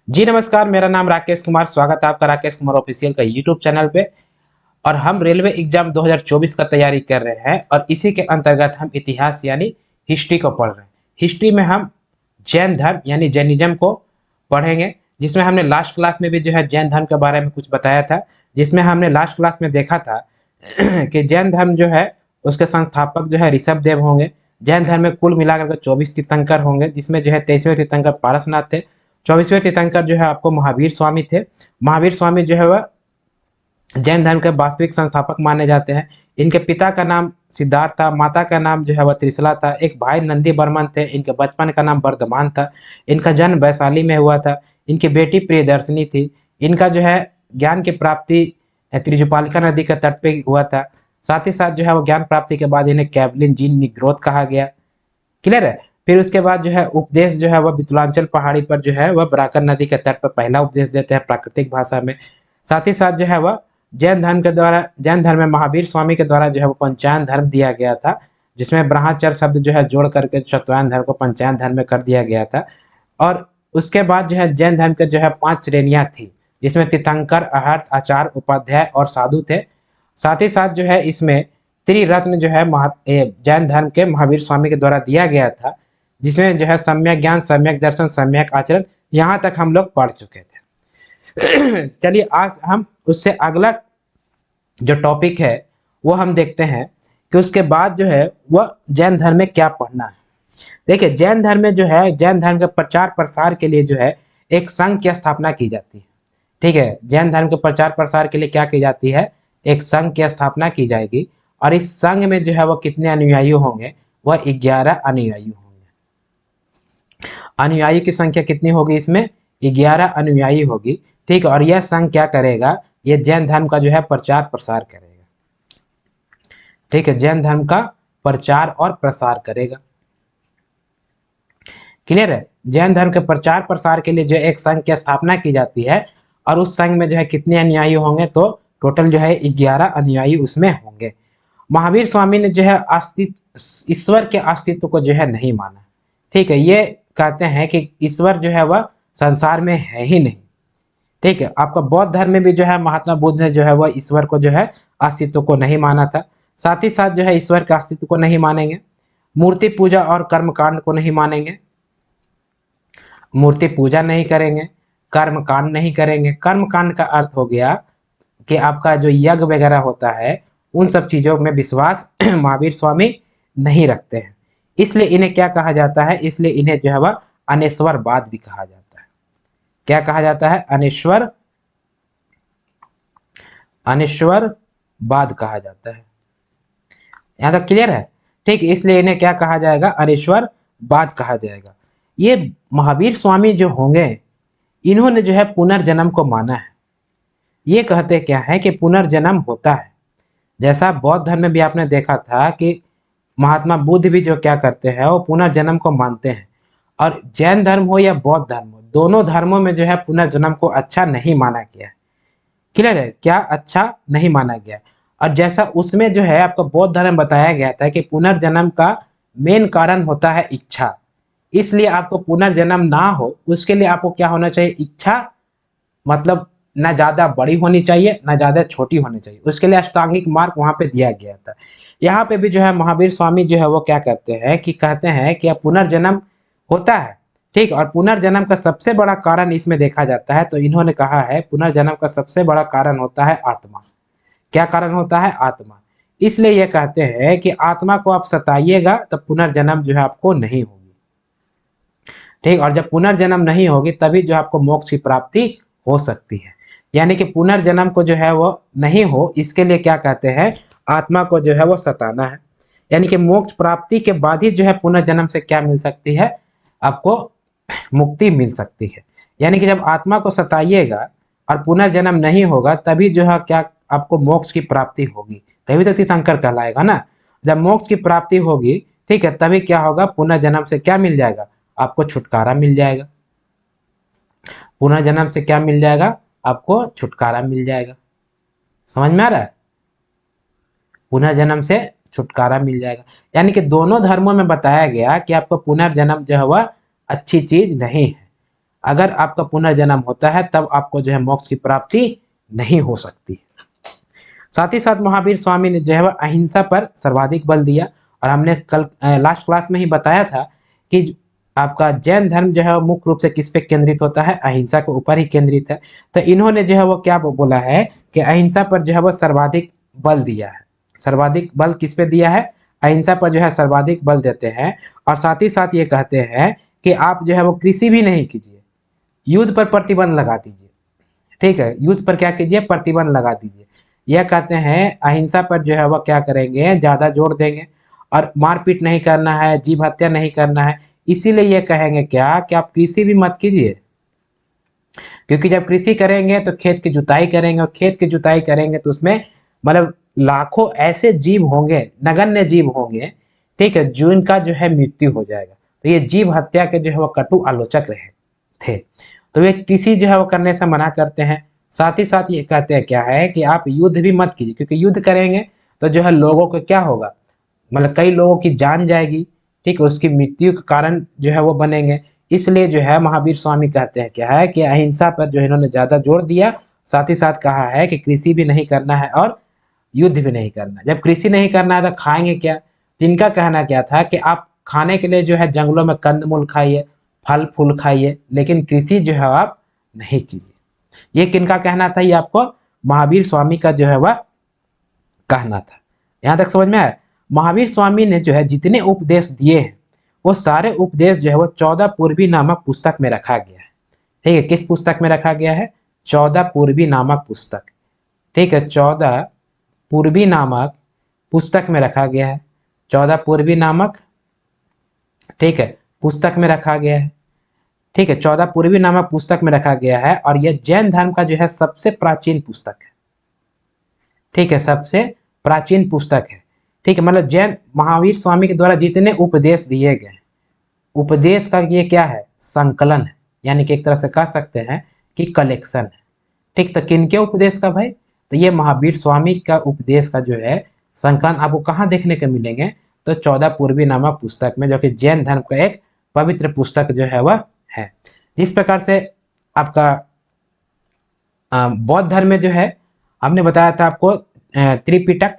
जी नमस्कार, मेरा नाम राकेश कुमार। स्वागत है आपका राकेश कुमार ऑफिशियल का यूट्यूब चैनल पे। और हम रेलवे एग्जाम 2024 का तैयारी कर रहे हैं और इसी के अंतर्गत हम इतिहास यानी हिस्ट्री को पढ़ रहे हैं। हिस्ट्री में हम जैन धर्म यानी जैनिज्म को पढ़ेंगे, जिसमें हमने लास्ट क्लास में भी जो है जैन धर्म के बारे में कुछ बताया था। जिसमें हमने लास्ट क्लास में देखा था कि जैन धर्म जो है उसके संस्थापक जो है ऋषभ देव होंगे। जैन धर्म में कुल मिलाकर के 24 तीर्थंकर होंगे, जिसमें जो है 23वें तीर्थंकर पारसनाथ थे। 24वें तीर्थंकर जो है आपको महावीर स्वामी थे। महावीर स्वामी जो है वह जैन धर्म के वास्तविक संस्थापक माने जाते हैं। इनके पिता का नाम सिद्धार्थ था, माता का नाम जो है वह त्रिशला था। एक भाई नंदी बर्मन थे, इनके बचपन का नाम वर्धमान था। इनका जन्म वैशाली में हुआ था। इनकी बेटी प्रियदर्शनी थी। इनका जो है ज्ञान की प्राप्ति त्रिजुपालिका नदी के तट पे हुआ था। साथ ही साथ जो है वो ज्ञान प्राप्ति के बाद इन्हें कैवलिन जीन निग्रोध कहा गया। क्लियर है। फिर उसके बाद जो है उपदेश जो है वह मिथिलांचल पहाड़ी पर जो है वह बराकर नदी के तट पर पहला उपदेश देते हैं प्राकृतिक भाषा में। साथ ही साथ जो है वह जैन धर्म में महावीर स्वामी के द्वारा जो है वो पंचायन धर्म दिया गया था, जिसमें ब्रह्मचर्य शब्द जो है जोड़ करके चतुरायन धर्म को पंचायन धर्म में कर दिया गया था। और उसके बाद जो है जैन धर्म के जो है 5 श्रेणियां थी, जिसमें तीर्थंकर, अहर्त, आचार्य, उपाध्याय और साधु थे। साथ ही साथ जो है इसमें त्रिरत्न जो है जैन धर्म के महावीर स्वामी के द्वारा दिया गया था, जिसमें जो है सम्यक ज्ञान, सम्यक दर्शन, सम्यक आचरण, यहाँ तक हम लोग पढ़ चुके थे। चलिए आज हम उससे अगला जो टॉपिक है वो हम देखते हैं कि उसके बाद जो है वह जैन धर्म में क्या पढ़ना है। देखिए जैन धर्म में जो है जैन धर्म के प्रचार प्रसार के लिए जो है एक संघ की स्थापना की जाती है। ठीक है, जैन धर्म के प्रचार प्रसार के लिए क्या की जाती है, एक संघ की स्थापना की जाएगी। और इस संघ में जो है वो कितने अनुयायी होंगे, वह 11 अनुयायी होंगे। अनुयायी की संख्या कितनी होगी, इसमें 11 अनुयायी होगी। ठीक है, और यह संघ क्या करेगा, ये जैन धर्म का जो है प्रचार प्रसार करेगा। ठीक है, जैन धर्म का प्रचार और प्रसार करेगा। क्लियर है। जैन धर्म के प्रचार प्रसार के लिए जो एक संघ की स्थापना की जाती है, और उस संघ में जो है कितने अनुयायी होंगे, तो टोटल जो है 11 अनुयायी उसमें होंगे। महावीर स्वामी ने जो है अस्तित्व, ईश्वर के अस्तित्व को जो है नहीं माना। ठीक है, ये कहते हैं कि ईश्वर जो है वह संसार में है ही नहीं। ठीक है, आपका बौद्ध धर्म में भी जो है महात्मा बुद्ध ने जो है वह ईश्वर को जो है अस्तित्व को नहीं माना था। साथ ही साथ जो है ईश्वर के अस्तित्व को नहीं मानेंगे। मूर्ति पूजा और कर्मकांड को नहीं मानेंगे। मूर्ति पूजा नहीं करेंगे, कर्म कांड नहीं करेंगे। कर्म कांड का अर्थ हो गया कि आपका जो यज्ञ वगैरह होता है, उन सब चीजों में विश्वास महावीर स्वामी नहीं रखते हैं। इसलिए इन्हें क्या कहा जाता है, इसलिए इन्हें जो है वह अनेश्वरवाद भी कहा जाता है। क्या कहा जाता है, अनेश्वरवाद कहा जाता है। यहाँ तक क्लियर है। ठीक, इसलिए इन्हें क्या कहा जाएगा, अनेश्वरवाद कहा जाएगा। ये महावीर स्वामी जो होंगे, इन्होंने जो है पुनर्जन्म को माना है। ये कहते क्या है कि पुनर्जन्म होता है। जैसा बौद्ध धर्म में भी आपने देखा था कि महात्मा बुद्ध भी जो क्या करते हैं, वो पुनर्जन्म को मानते हैं। और जैन धर्म हो या बौद्ध धर्म हो, दोनों धर्मों में जो है पुनर्जन्म को अच्छा नहीं माना गया है। क्लियर है, क्या अच्छा नहीं माना गया। और जैसा उसमें जो है आपको बौद्ध धर्म बताया गया था कि पुनर्जन्म का मेन कारण होता है इच्छा। इसलिए आपको पुनर्जन्म ना हो, उसके लिए आपको क्या होना चाहिए, इच्छा। मतलब ना ज्यादा बड़ी होनी चाहिए, ना ज्यादा छोटी होनी चाहिए। उसके लिए अष्टांगिक मार्ग वहां पे दिया गया था। यहाँ पे भी जो है महावीर स्वामी जो है वो क्या करते हैं कि कहते हैं कि अब पुनर्जन्म होता है। ठीक, और पुनर्जन्म का सबसे बड़ा कारण इसमें देखा जाता है, तो इन्होंने कहा है पुनर्जन्म का सबसे बड़ा कारण होता है आत्मा। क्या कारण होता है, आत्मा। इसलिए ये कहते हैं कि आत्मा को आप सताइएगा तब पुनर्जन्म जो है आपको नहीं होगी। ठीक, और जब पुनर्जन्म नहीं होगी तभी जो आपको मोक्ष की प्राप्ति हो सकती है। यानी कि पुनर्जन्म को जो है वो नहीं हो, इसके लिए क्या कहते हैं, आत्मा को जो है वो सताना है। यानी कि मोक्ष प्राप्ति के बाद ही जो है पुनर्जन्म से क्या मिल सकती है, आपको मुक्ति मिल सकती है। यानी कि जब आत्मा को सताइएगा और पुनर्जन्म नहीं होगा, तभी जो है क्या आपको मोक्ष की प्राप्ति होगी, तभी तो तीर्थंकर कहलाएगा ना। जब मोक्ष की प्राप्ति होगी, ठीक है, तभी क्या होगा, पुनर्जन्म से क्या मिल जाएगा, आपको छुटकारा मिल जाएगा। पुनर्जन्म से क्या मिल जाएगा, आपको छुटकारा मिल जाएगा। समझ में आ रहा है, पुनर्जन्म से छुटकारा मिल जाएगा। यानी कि दोनों धर्मों में बताया गया कि आपको पुनर्जन्म जो है वह अच्छी चीज नहीं है। अगर आपका पुनर्जन्म होता है तब आपको जो है मोक्ष की प्राप्ति नहीं हो सकती। साथ ही साथ महावीर स्वामी ने जो है वह अहिंसा पर सर्वाधिक बल दिया। और हमने कल लास्ट क्लास में ही बताया था कि आपका जैन धर्म जो है मुख्य रूप से किस पे केंद्रित होता है, अहिंसा के ऊपर ही केंद्रित है। तो इन्होंने जो है वो क्या बोला है कि अहिंसा पर जो है वो सर्वाधिक बल दिया है। सर्वाधिक बल किस पे दिया है, अहिंसा पर जो है सर्वाधिक बल देते हैं। और साथ ही साथ ये कहते हैं कि आप जो है वो कृषि भी नहीं कीजिए, युद्ध पर प्रतिबंध लगा दीजिए। ठीक है, युद्ध पर क्या कीजिए, प्रतिबंध लगा दीजिए। यह कहते हैं अहिंसा पर जो है वह क्या करेंगे, ज्यादा जोर देंगे। और मारपीट नहीं करना है, जीव हत्या नहीं करना है। इसीलिए ये कहेंगे क्या कि आप कृषि भी मत कीजिए, क्योंकि जब कृषि करेंगे तो खेत की जुताई करेंगे, और खेत की जुताई करेंगे तो उसमें मतलब लाखों ऐसे जीव होंगे, नगण्य जीव होंगे, ठीक है, जिनका जो है मृत्यु हो जाएगा। तो ये जीव हत्या के जो है वो कटु आलोचक रहे थे। तो वे कृषि जो है वो करने से मना करते हैं। साथ ही साथ ये कहते हैं क्या है कि आप युद्ध भी मत कीजिए, क्योंकि युद्ध करेंगे तो जो है लोगों को क्या होगा, मतलब कई लोगों की जान जाएगी, ठीक है, उसकी मृत्यु के कारण जो है वो बनेंगे। इसलिए जो है महावीर स्वामी कहते हैं क्या है कि अहिंसा पर जो इन्होंने ज्यादा जोर दिया। साथ ही साथ कहा है कि कृषि भी नहीं करना है और युद्ध भी नहीं करना। जब कृषि नहीं करना है तो खाएंगे क्या, तो इनका कहना क्या था कि आप खाने के लिए जो है जंगलों में कंदमूल खाइए, फल फूल खाइए, लेकिन कृषि जो है आप नहीं कीजिए। ये किनका कहना था, ये आपको महावीर स्वामी का जो है वह कहना था। यहां तक समझ में आया। महावीर स्वामी ने जो है जितने उपदेश दिए हैं वो सारे उपदेश जो है वो 14 पूर्वी नामक पुस्तक में रखा गया है। ठीक है, किस पुस्तक में रखा गया है, 14 पूर्वी नामक पुस्तक। ठीक है, 14 पूर्वी नामक पुस्तक में रखा गया है। 14 पूर्वी नामक, ठीक है, पुस्तक में रखा गया है। ठीक है, 14 पूर्वी नामक पुस्तक में रखा गया है। और यह जैन धर्म का जो है सबसे प्राचीन पुस्तक है। ठीक है, सबसे प्राचीन पुस्तक है। ठीक है, मतलब जैन महावीर स्वामी के द्वारा जितने उपदेश दिए गए, उपदेश का ये क्या है, संकलन है, यानी कि एक तरह से कह सकते हैं कि कलेक्शन है। ठीक, तो किनके उपदेश का भाई, तो ये महावीर स्वामी का उपदेश का जो है संकलन आपको कहाँ देखने को मिलेंगे, तो 14 पूर्वी नामक पुस्तक में, जो कि जैन धर्म का एक पवित्र पुस्तक जो है वह है। जिस प्रकार से आपका बौद्ध धर्म में जो है हमने बताया था आपको त्रिपिटक,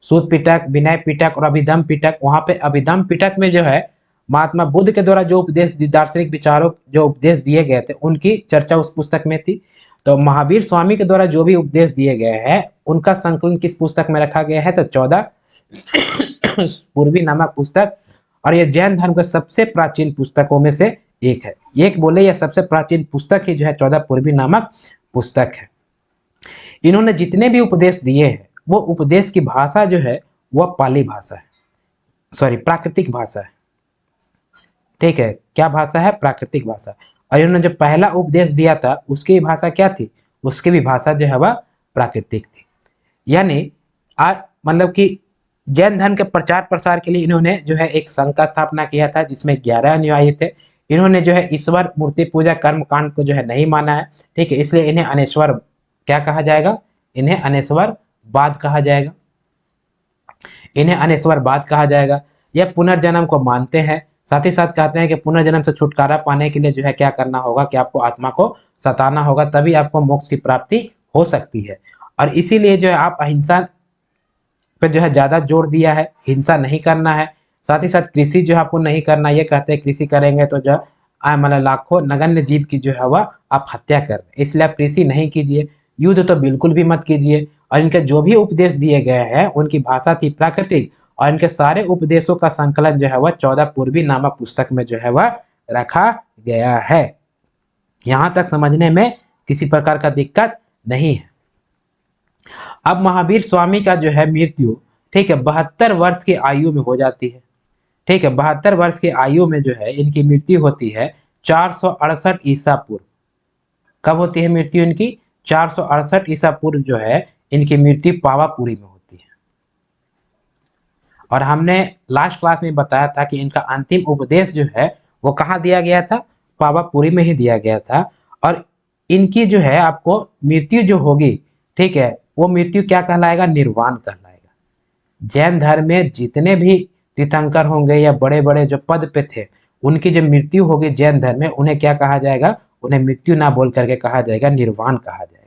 सूत पिटक, विनय पिटक और अभिधम पिटक। वहां पे अभिधम पिटक में जो है महात्मा बुद्ध के द्वारा जो उपदेश, दार्शनिक विचारों जो उपदेश दिए गए थे उनकी चर्चा उस पुस्तक में थी। तो महावीर स्वामी के द्वारा जो भी उपदेश दिए गए हैं उनका संकलन किस पुस्तक में रखा गया है, तो 14 पूर्वी नामक पुस्तक। और यह जैन धर्म के सबसे प्राचीन पुस्तकों में से एक है। एक बोले यह सबसे प्राचीन पुस्तक ही जो है 14 पूर्वी नामक पुस्तक है। इन्होंने जितने भी उपदेश दिए हैं वो उपदेश की भाषा जो है वह पाली भाषा है, सॉरी प्राकृतिक भाषा है। ठीक है, क्या भाषा है, प्राकृतिक भाषा। और इन्होंने जो पहला उपदेश दिया था उसकी भाषा क्या थी, उसकी भी भाषा जो है वह प्राकृतिक थी। यानी आज मतलब कि जैन धर्म के प्रचार प्रसार के लिए इन्होंने जो है एक संघ का स्थापना किया था जिसमें 11 अनुयायी थे। इन्होंने जो है ईश्वर मूर्ति पूजा कर्म कांड को जो है नहीं माना है। ठीक है, इसलिए इन्हें अनेश्वर क्या कहा जाएगा, इन्हें अनेश्वरवाद कहा जाएगा, इन्हें अनेश्वरवाद कहा जाएगा। यह पुनर्जन्म को मानते हैं। साथ ही साथ कहते हैं कि पुनर्जन्म से छुटकारा पाने के लिए जो है क्या करना होगा कि आपको आत्मा को सताना होगा, तभी आपको मोक्ष की प्राप्ति हो सकती है। और इसीलिए जो है आप अहिंसा पे जो है ज्यादा जोर दिया है, हिंसा नहीं करना है। साथ ही साथ कृषि जो है आपको नहीं करना, ये कहते हैं कृषि करेंगे तो जो मतलब लाखों नगण्य जीव की जो है वह आप हत्या कर रहे हैं, इसलिए आप कृषि नहीं कीजिए। युद्ध तो बिल्कुल भी मत कीजिए। और इनके जो भी उपदेश दिए गए हैं उनकी भाषा थी प्राकृतिक। और इनके सारे उपदेशों का संकलन जो है वह 14 पूर्वी नामक पुस्तक में जो है वह रखा गया है। यहां तक समझने में किसी प्रकार का दिक्कत नहीं है। अब महावीर स्वामी का जो है मृत्यु, ठीक है, 72 वर्ष की आयु में हो जाती है। ठीक है, 72 वर्ष की आयु में जो है इनकी मृत्यु होती है 468 ईसा पूर्व। कब होती है मृत्यु इनकी, 468 ईसा पूर्व जो है इनकी मृत्यु पावापुरी में होती है। और हमने लास्ट क्लास में बताया था कि इनका अंतिम उपदेश जो है वो कहाँ दिया गया था, पावापुरी में ही दिया गया था। और इनकी जो है आपको मृत्यु जो होगी, ठीक है, वो मृत्यु क्या कहलाएगा, निर्वाण कहलाएगा। जैन धर्म में जितने भी तीर्थंकर होंगे या बड़े बड़े जो पद पे थे उनकी जो मृत्यु होगी जैन धर्म में, उन्हें क्या कहा जाएगा, उन्हें मृत्यु ना बोल करके कहा जाएगा, निर्वाण कहा जाएगा।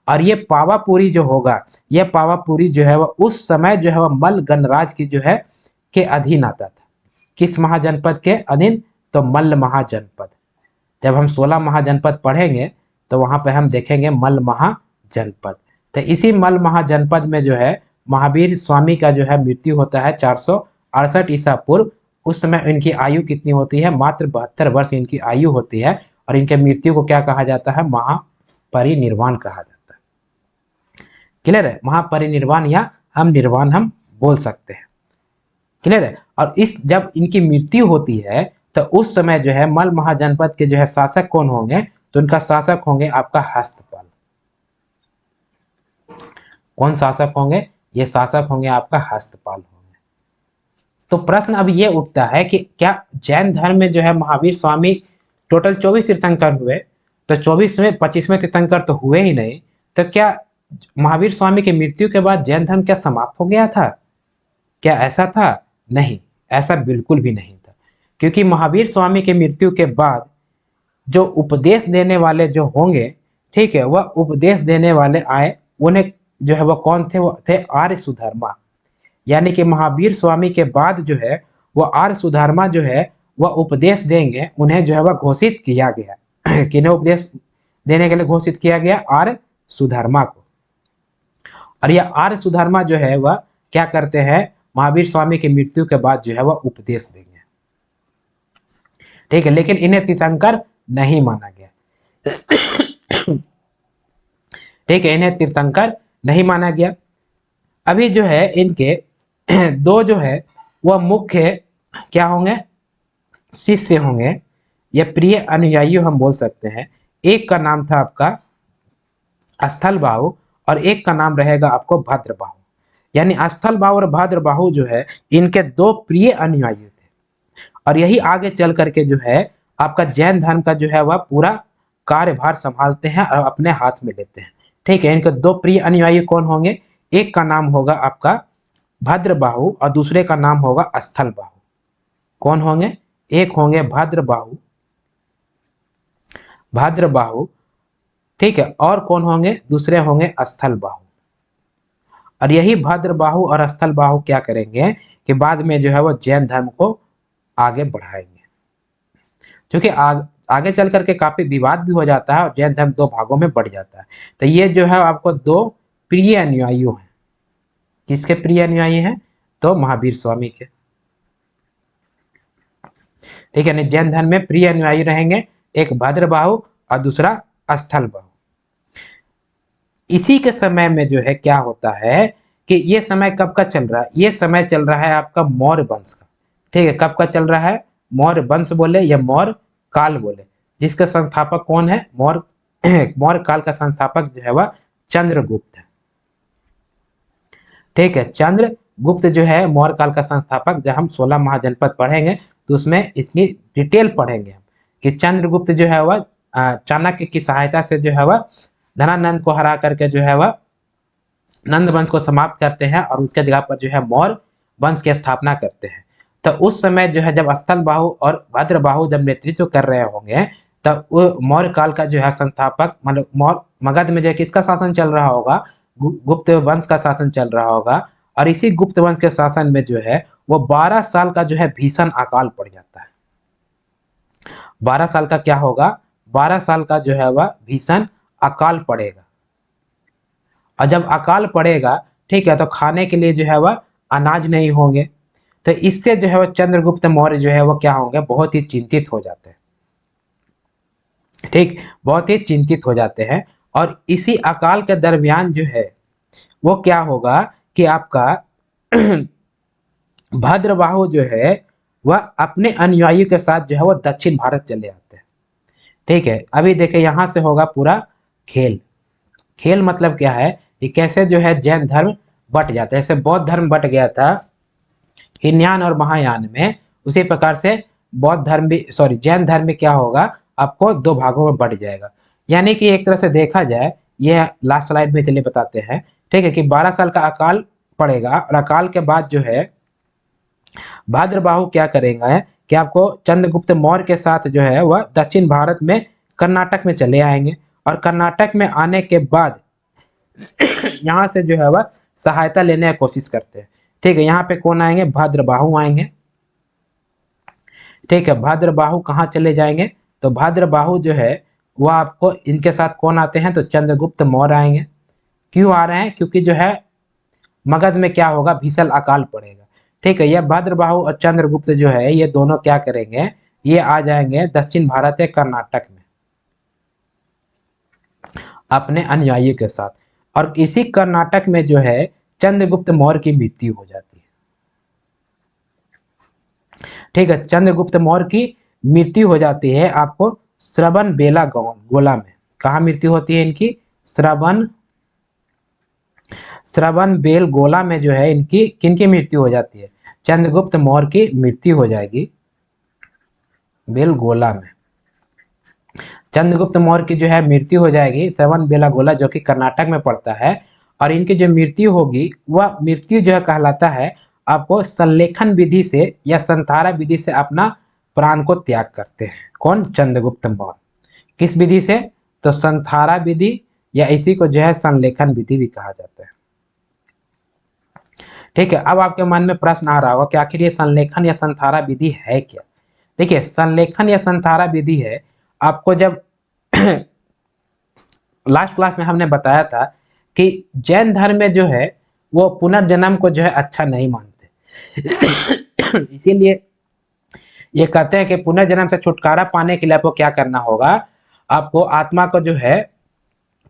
और ये पावापुरी जो होगा, ये पावापुरी जो है वह उस समय जो है वह मल्ल गणराज की जो है के अधीन आता था। किस महाजनपद के अधीन? तो मल्ल महाजनपद। जब हम 16 महाजनपद पढ़ेंगे तो वहां पे हम देखेंगे मल्ल महाजनपद। तो इसी मल्ल महाजनपद में जो है महावीर स्वामी का जो है मृत्यु होता है 468 ईसा पूर्व। उस समय इनकी आयु कितनी होती है? मात्र 72 वर्ष इनकी आयु होती है। और इनके मृत्यु को क्या कहा जाता है? महापरिनिर्वाण कहा जाता है। क्लियर है? महापरिनिर्वाण या हम निर्वाण हम बोल सकते हैं। क्लियर है? और इस जब इनकी मृत्यु होती है तो उस समय जो है मल्ल महाजनपद के जो है शासक कौन होंगे? तो उनका शासक होंगे आपका हस्तपाल। कौन शासक होंगे? ये शासक होंगे आपका हस्तपाल होंगे। तो प्रश्न अब ये उठता है कि क्या जैन धर्म में जो है महावीर स्वामी टोटल 24 तीर्थंकर हुए, तो 24 में 25वें तीर्थंकर तो हुए ही नहीं, तो क्या महावीर स्वामी की मृत्यु के बाद जैन धर्म क्या समाप्त हो गया था? क्या ऐसा था? नहीं, ऐसा बिल्कुल भी नहीं था। क्योंकि महावीर स्वामी के मृत्यु के बाद जो उपदेश देने वाले जो होंगे, ठीक है, वह उपदेश देने वाले आए, उन्हें जो है वह कौन थे? वो थे आर्य सुधर्मा। यानी कि महावीर स्वामी के बाद जो है वह आर्य सुधर्मा जो है वह उपदेश देंगे, उन्हें जो है वह घोषित किया गया। किन्हें उपदेश देने के लिए घोषित किया गया? आर्य सुधर्मा को। और यह आर्य सुधर्मा जो है वह क्या करते हैं? महावीर स्वामी की मृत्यु के बाद जो है वह उपदेश देंगे। ठीक है, लेकिन इन्हें तीर्थंकर नहीं माना गया। ठीक है, इन्हें तीर्थंकर नहीं माना गया। अभी जो है इनके दो जो है वह मुख्य क्या होंगे? शिष्य होंगे, या प्रिय अनुयायी हम बोल सकते हैं। एक का नाम था आपका स्थलबाहु और एक का नाम रहेगा आपको भद्रबाहु। यानी स्थलबाहु और भद्रबाहु जो है इनके दो प्रिय अनुयायी थे। और यही आगे चल करके जो है आपका जैन धर्म का जो है वह पूरा कार्यभार संभालते हैं और अपने हाथ में लेते हैं। ठीक है, इनके दो प्रिय अनुयायी कौन होंगे? एक का नाम होगा आपका भद्रबाहु और दूसरे का नाम होगा स्थलबाहु। कौन होंगे? एक होंगे भद्रबाहु, ठीक है, और कौन होंगे? दूसरे होंगे स्थलबाहु। और यही भद्रबाहु और स्थलबाहु क्या करेंगे कि बाद में जो है वो जैन धर्म को आगे बढ़ाएंगे। क्योंकि आगे चल करके काफी विवाद भी हो जाता है और जैन धर्म दो भागों में बढ़ जाता है। तो ये जो है आपको दो प्रिय अनुयायी हैं। किसके प्रिय अनुयायी हैं? तो महावीर स्वामी के। ठीक है, जैन धर्म में प्रिय अनुयायी रहेंगे, एक भद्रबाहु और दूसरा स्थलबाहु। इसी के समय में जो है क्या होता है कि ये समय कब का चल रहा है? ये समय चल रहा है आपका मौर्य वंश का। ठीक है, कब का चल रहा है? मौर्य वंश बोले या मौर्य काल बोले, जिसका संस्थापक कौन है? मौर्य काल का संस्थापक जो है वह चंद्रगुप्त है। ठीक है, चंद्रगुप्त जो है मौर्य काल का संस्थापक। जब हम 16 महाजनपद पढ़ेंगे तो उसमें इतनी डिटेल पढ़ेंगे हम कि चंद्रगुप्त जो है वह चाणक्य की सहायता से जो है वह धनानंद को हरा करके जो है वह नंद वंश को समाप्त करते हैं और उसके जगह पर जो है मौर्य वंश की स्थापना करते हैं। तो उस समय जो है जब स्थलबाहु और भद्रबाहु जब नेतृत्व कर रहे होंगे तब वो मौर्य काल का जो है संस्थापक, मतलब मौर्य मगध में जो है किसका शासन चल रहा होगा? गुप्त वंश का शासन चल रहा होगा। और इसी गुप्त वंश के शासन में जो है वो 12 साल का जो है भीषण अकाल पड़ जाता है। 12 साल का क्या होगा? 12 साल का जो है वह भीषण अकाल पड़ेगा। और जब अकाल पड़ेगा, ठीक है, तो खाने के लिए जो है वह अनाज नहीं होंगे। तो इससे जो है वह चंद्रगुप्त मौर्य जो है वह क्या होंगे? बहुत ही चिंतित हो जाते हैं। ठीक, बहुत ही चिंतित हो जाते हैं। और इसी अकाल के दरमियान जो है वो क्या होगा कि आपका भद्रबाहु जो है वह अपने अनुयायियों के साथ जो है वह दक्षिण भारत चले आते हैं। ठीक है, अभी देखे यहाँ से होगा पूरा खेल। खेल मतलब क्या है कि कैसे जो है जैन धर्म बट जाता है। जैसे बौद्ध धर्म बट गया था हीनयान और महायान में, उसी प्रकार से बौद्ध धर्म भी जैन धर्म में क्या होगा? आपको दो भागों में बट जाएगा। यानी कि एक तरह से देखा जाए, ये लास्ट स्लाइड में चलिए बताते हैं। ठीक है, कि 12 साल का अकाल पड़ेगा और अकाल के बाद जो है भद्रबाहु क्या करेंगे कि आपको चंद्रगुप्त मौर्य के साथ जो है वह दक्षिण भारत में कर्नाटक में चले आएंगे और कर्नाटक में आने के बाद यहाँ से जो है वह सहायता लेने की कोशिश करते हैं। ठीक है, यहाँ पे कौन आएंगे, भद्रबाहु आएंगे। ठीक है, भद्रबाहु कहाँ चले जाएंगे, तो भद्रबाहु जो है वह आपको इनके साथ कौन आते हैं, तो चंद्रगुप्त मौर्य आएंगे। क्यों आ रहे हैं, क्योंकि जो है मगध में क्या होगा, भीषण अकाल पड़ेगा। ठीक है, यह भद्रबाहु और चंद्रगुप्त जो है ये दोनों क्या करेंगे, ये आ जाएंगे दक्षिण भारत के कर्नाटक में अपने अनुयायी के साथ। और इसी कर्नाटक में जो है चंद्रगुप्त मौर्य की मृत्यु हो जाती है। ठीक है, चंद्रगुप्त मौर्य की मृत्यु हो जाती है आपको श्रवण बेला गोला में। कहा मृत्यु होती है इनकी, श्रवण बेल गोला में जो है इनकी किनकी मृत्यु हो जाती है, चंद्रगुप्त मौर्य की मृत्यु हो जाएगी बेल गोला में। चंद्रगुप्त मौर्य की जो है मृत्यु हो जाएगी श्रवण बेला गोला, जो कि कर्नाटक में पड़ता है। और इनकी जो मृत्यु होगी वह मृत्यु जो है कहलाता है आपको संलेखन विधि से या संथारा विधि से अपना प्राण को त्याग करते हैं। कौन, चंद्रगुप्त मौर्य। किस विधि से, तो संथारा विधि, या इसी को जो है संलेखन विधि भी कहा जाता है। ठीक है, अब आपके मन में प्रश्न आ रहा होगा कि आखिर ये संलेखन या संथारा विधि है क्या। देखिए, संलेखन या संथारा विधि है आपको जब लास्ट क्लास में हमने बताया था कि जैन धर्म में जो है वो पुनर्जन्म को जो है अच्छा नहीं मानते इसीलिए ये कहते हैं कि पुनर्जन्म से छुटकारा पाने के लिए आपको क्या करना होगा, आपको आत्मा को जो है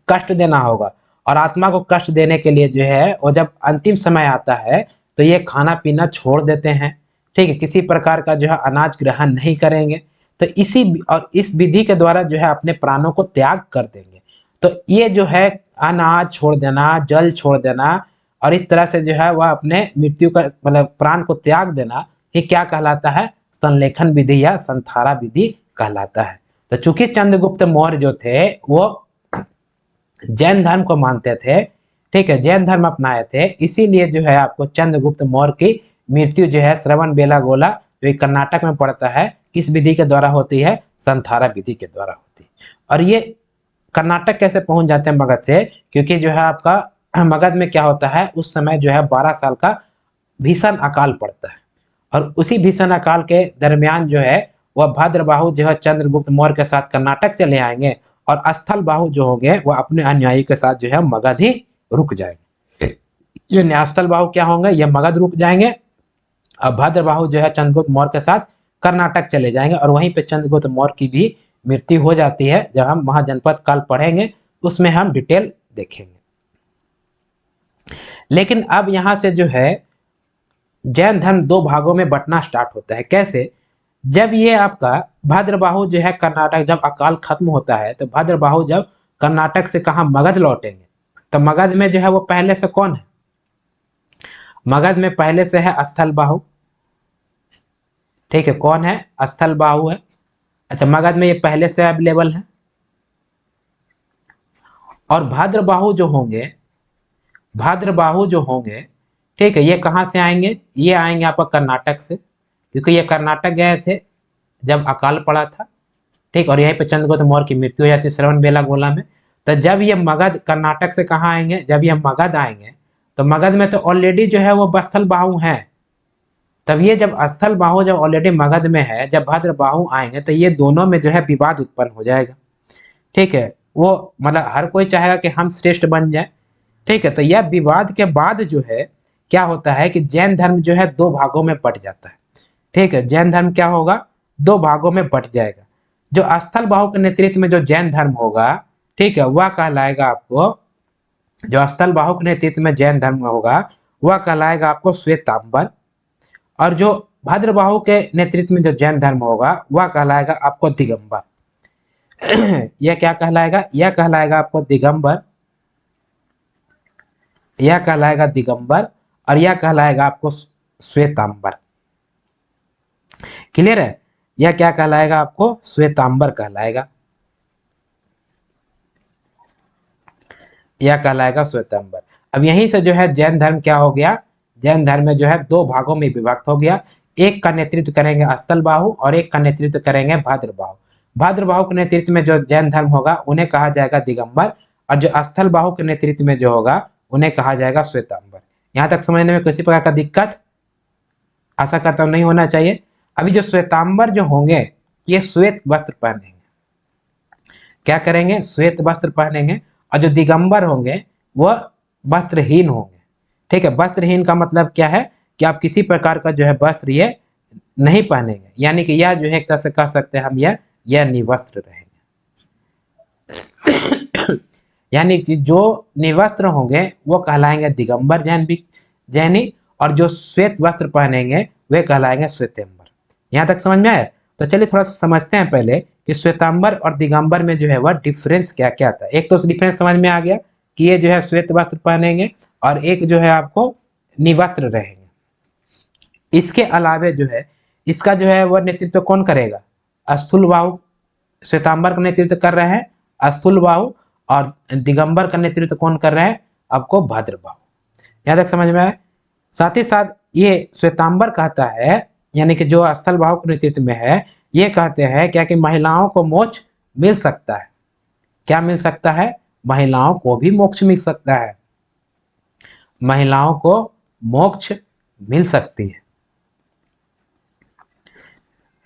कष्ट देना होगा। और आत्मा को कष्ट देने के लिए जो है वो जब अंतिम समय आता है तो ये खाना पीना छोड़ देते हैं। ठीक है, किसी प्रकार का जो है अनाज ग्रहण नहीं करेंगे। तो इस विधि के द्वारा जो है अपने प्राणों को त्याग कर देंगे। तो ये जो है अनाज छोड़ देना, जल छोड़ देना और इस तरह से जो है वह अपने मृत्यु का मतलब प्राण को त्याग देना, ये क्या कहलाता है, संलेखन विधि या संथारा विधि कहलाता है। तो चूंकि चंद्रगुप्त मौर्य जो थे वो जैन धर्म को मानते थे, ठीक है, जैन धर्म अपनाए थे, इसीलिए जो है आपको चंद्रगुप्त मौर्य की मृत्यु जो है श्रवण बेला गोला जो कर्नाटक में पड़ता है, किस विधि के द्वारा होती है, संथारा विधि के द्वारा होती है। और ये कर्नाटक कैसे पहुंच जाते हैं मगध से, क्योंकि जो है आपका मगध में क्या होता है, उस समय जो है 12 साल का भीषण अकाल पड़ता है। और उसी भीषण अकाल के दरमियान जो है वह भद्रबाहु जो है चंद्रगुप्त मौर्य के साथ कर्नाटक चले आएंगे और स्थल बाहु जो होंगे वह अपने अनुयायी के साथ जो है मगध ही रुक जाएंगे। ये न्यास्थल बाहु क्या होंगे, ये मगध रुक जाएंगे। अब भद्रबाहु जो है चंद्रगुप्त मौर्य के साथ कर्नाटक चले जाएंगे और वहीं पे चंद्रगुप्त मौर्य की भी मृत्यु हो जाती है। जब हम महाजनपद काल पढ़ेंगे उसमें हम डिटेल देखेंगे। लेकिन अब यहां से जो है जैन धर्म दो भागों में बंटना स्टार्ट होता है। कैसे, जब ये आपका भद्रबाहु जो है कर्नाटक, जब अकाल खत्म होता है तो भद्रबाहु जब कर्नाटक से कहा मगध लौटेंगे, तो मगध में जो है वो पहले से कौन है, मगध में पहले से है स्थल बाहु। ठीक है, कौन है, स्थल बाहु है। अच्छा, मगध में ये पहले से अवेलेबल है। और भद्रबाहु जो होंगे, ठीक है, ये कहां से आएंगे, ये आएंगे आपका कर्नाटक से, क्योंकि ये कर्नाटक गए थे जब अकाल पड़ा था। ठीक, और यहीं पे चंद्रगुप्त मौर्य की मृत्यु हो जाती है श्रवण बेला गोला में। तो जब ये मगध कर्नाटक से कहाँ आएंगे, जब ये मगध आएंगे तो मगध में तो ऑलरेडी जो है वो स्थल बाहु है। तब ये जब स्थल बाहु जब ऑलरेडी मगध में है, जब भद्रबाहु आएंगे तो ये दोनों में जो है विवाद उत्पन्न हो जाएगा। ठीक है, वो मतलब हर कोई चाहेगा कि हम श्रेष्ठ बन जाए। ठीक है, तो यह विवाद के बाद जो है क्या होता है कि जैन धर्म जो है दो भागों में बट जाता है। ठीक है, जैन धर्म क्या होगा, दो भागों में बट जाएगा। जो स्थल बाहु के नेतृत्व में जो जैन धर्म होगा, ठीक है, वह कहलाएगा आपको, जो स्थल बाहु के नेतृत्व में जैन धर्म होगा वह कहलाएगा आपको श्वेतांबर। और जो भद्रबाहु के नेतृत्व में जो जैन धर्म होगा वह कहलाएगा आपको दिगंबर। यह क्या कहलाएगा, यह कहलाएगा आपको दिगंबर, यह कहलाएगा दिगंबर और यह कहलाएगा आपको श्वेतांबर। क्लियर है, यह क्या कहलाएगा आपको, श्वेतांबर कहलाएगा, यह कहलाएगा श्वेतांबर। अब यहीं से जो है जैन धर्म क्या हो गया, जैन धर्म में जो है दो भागों में विभक्त हो गया। एक का नेतृत्व करेंगे स्थल बाहु और एक का नेतृत्व करेंगे भद्रबाहु। भद्रबाहु के नेतृत्व में जो जैन धर्म होगा उन्हें कहा जाएगा दिगंबर, और जो स्थलबाहु के नेतृत्व में जो होगा उन्हें कहा जाएगा श्वेतांबर। यहाँ तक समझने में किसी प्रकार का दिक्कत आशा करता हूँ नहीं होना चाहिए। अभी जो श्वेतांबर जो होंगे ये श्वेत वस्त्र पहनेंगे, क्या करेंगे, श्वेत वस्त्र पहनेंगे। और जो दिगंबर होंगे वह वस्त्रहीन होंगे। ठीक है, वस्त्रहीन का मतलब क्या है कि आप किसी प्रकार का जो है वस्त्र ये नहीं पहनेंगे, यानी कि यह जो है एक तरह से कह सकते हैं हम यह निवस्त्र रहेंगे। यानी कि जो निवस्त्र होंगे वो कहलाएंगे दिगंबर जैनी, और जो श्वेत वस्त्र पहनेंगे वे कहलाएंगे श्वेतांबर। यहाँ तक समझ में आया? तो चलिए थोड़ा सा समझते हैं पहले कि श्वेतांबर और दिगंबर में जो है वह डिफरेंस क्या क्या था। एक तो डिफरेंस समझ में आ गया कि ये जो है श्वेत वस्त्र पहनेंगे और एक जो है आपको निवस्त्र रहेंगे। इसके अलावे जो है इसका जो है वह नेतृत्व कौन करेगा, स्थूलबाहु श्वेतांबर का नेतृत्व कर रहे हैं स्थूलबाहु, और दिगंबर का नेतृत्व कौन कर रहे हैं आपको भद्रबाहु। यहाँ तक समझ में आए? साथ ही साथ ये श्वेतांबर कहता है, यानी कि जो स्थलबाहु के नेतृत्व में है, ये कहते हैं क्या कि महिलाओं को मोक्ष मिल सकता है। क्या मिल सकता है? महिलाओं को भी मोक्ष मिल सकता है, महिलाओं को मोक्ष मिल सकती है।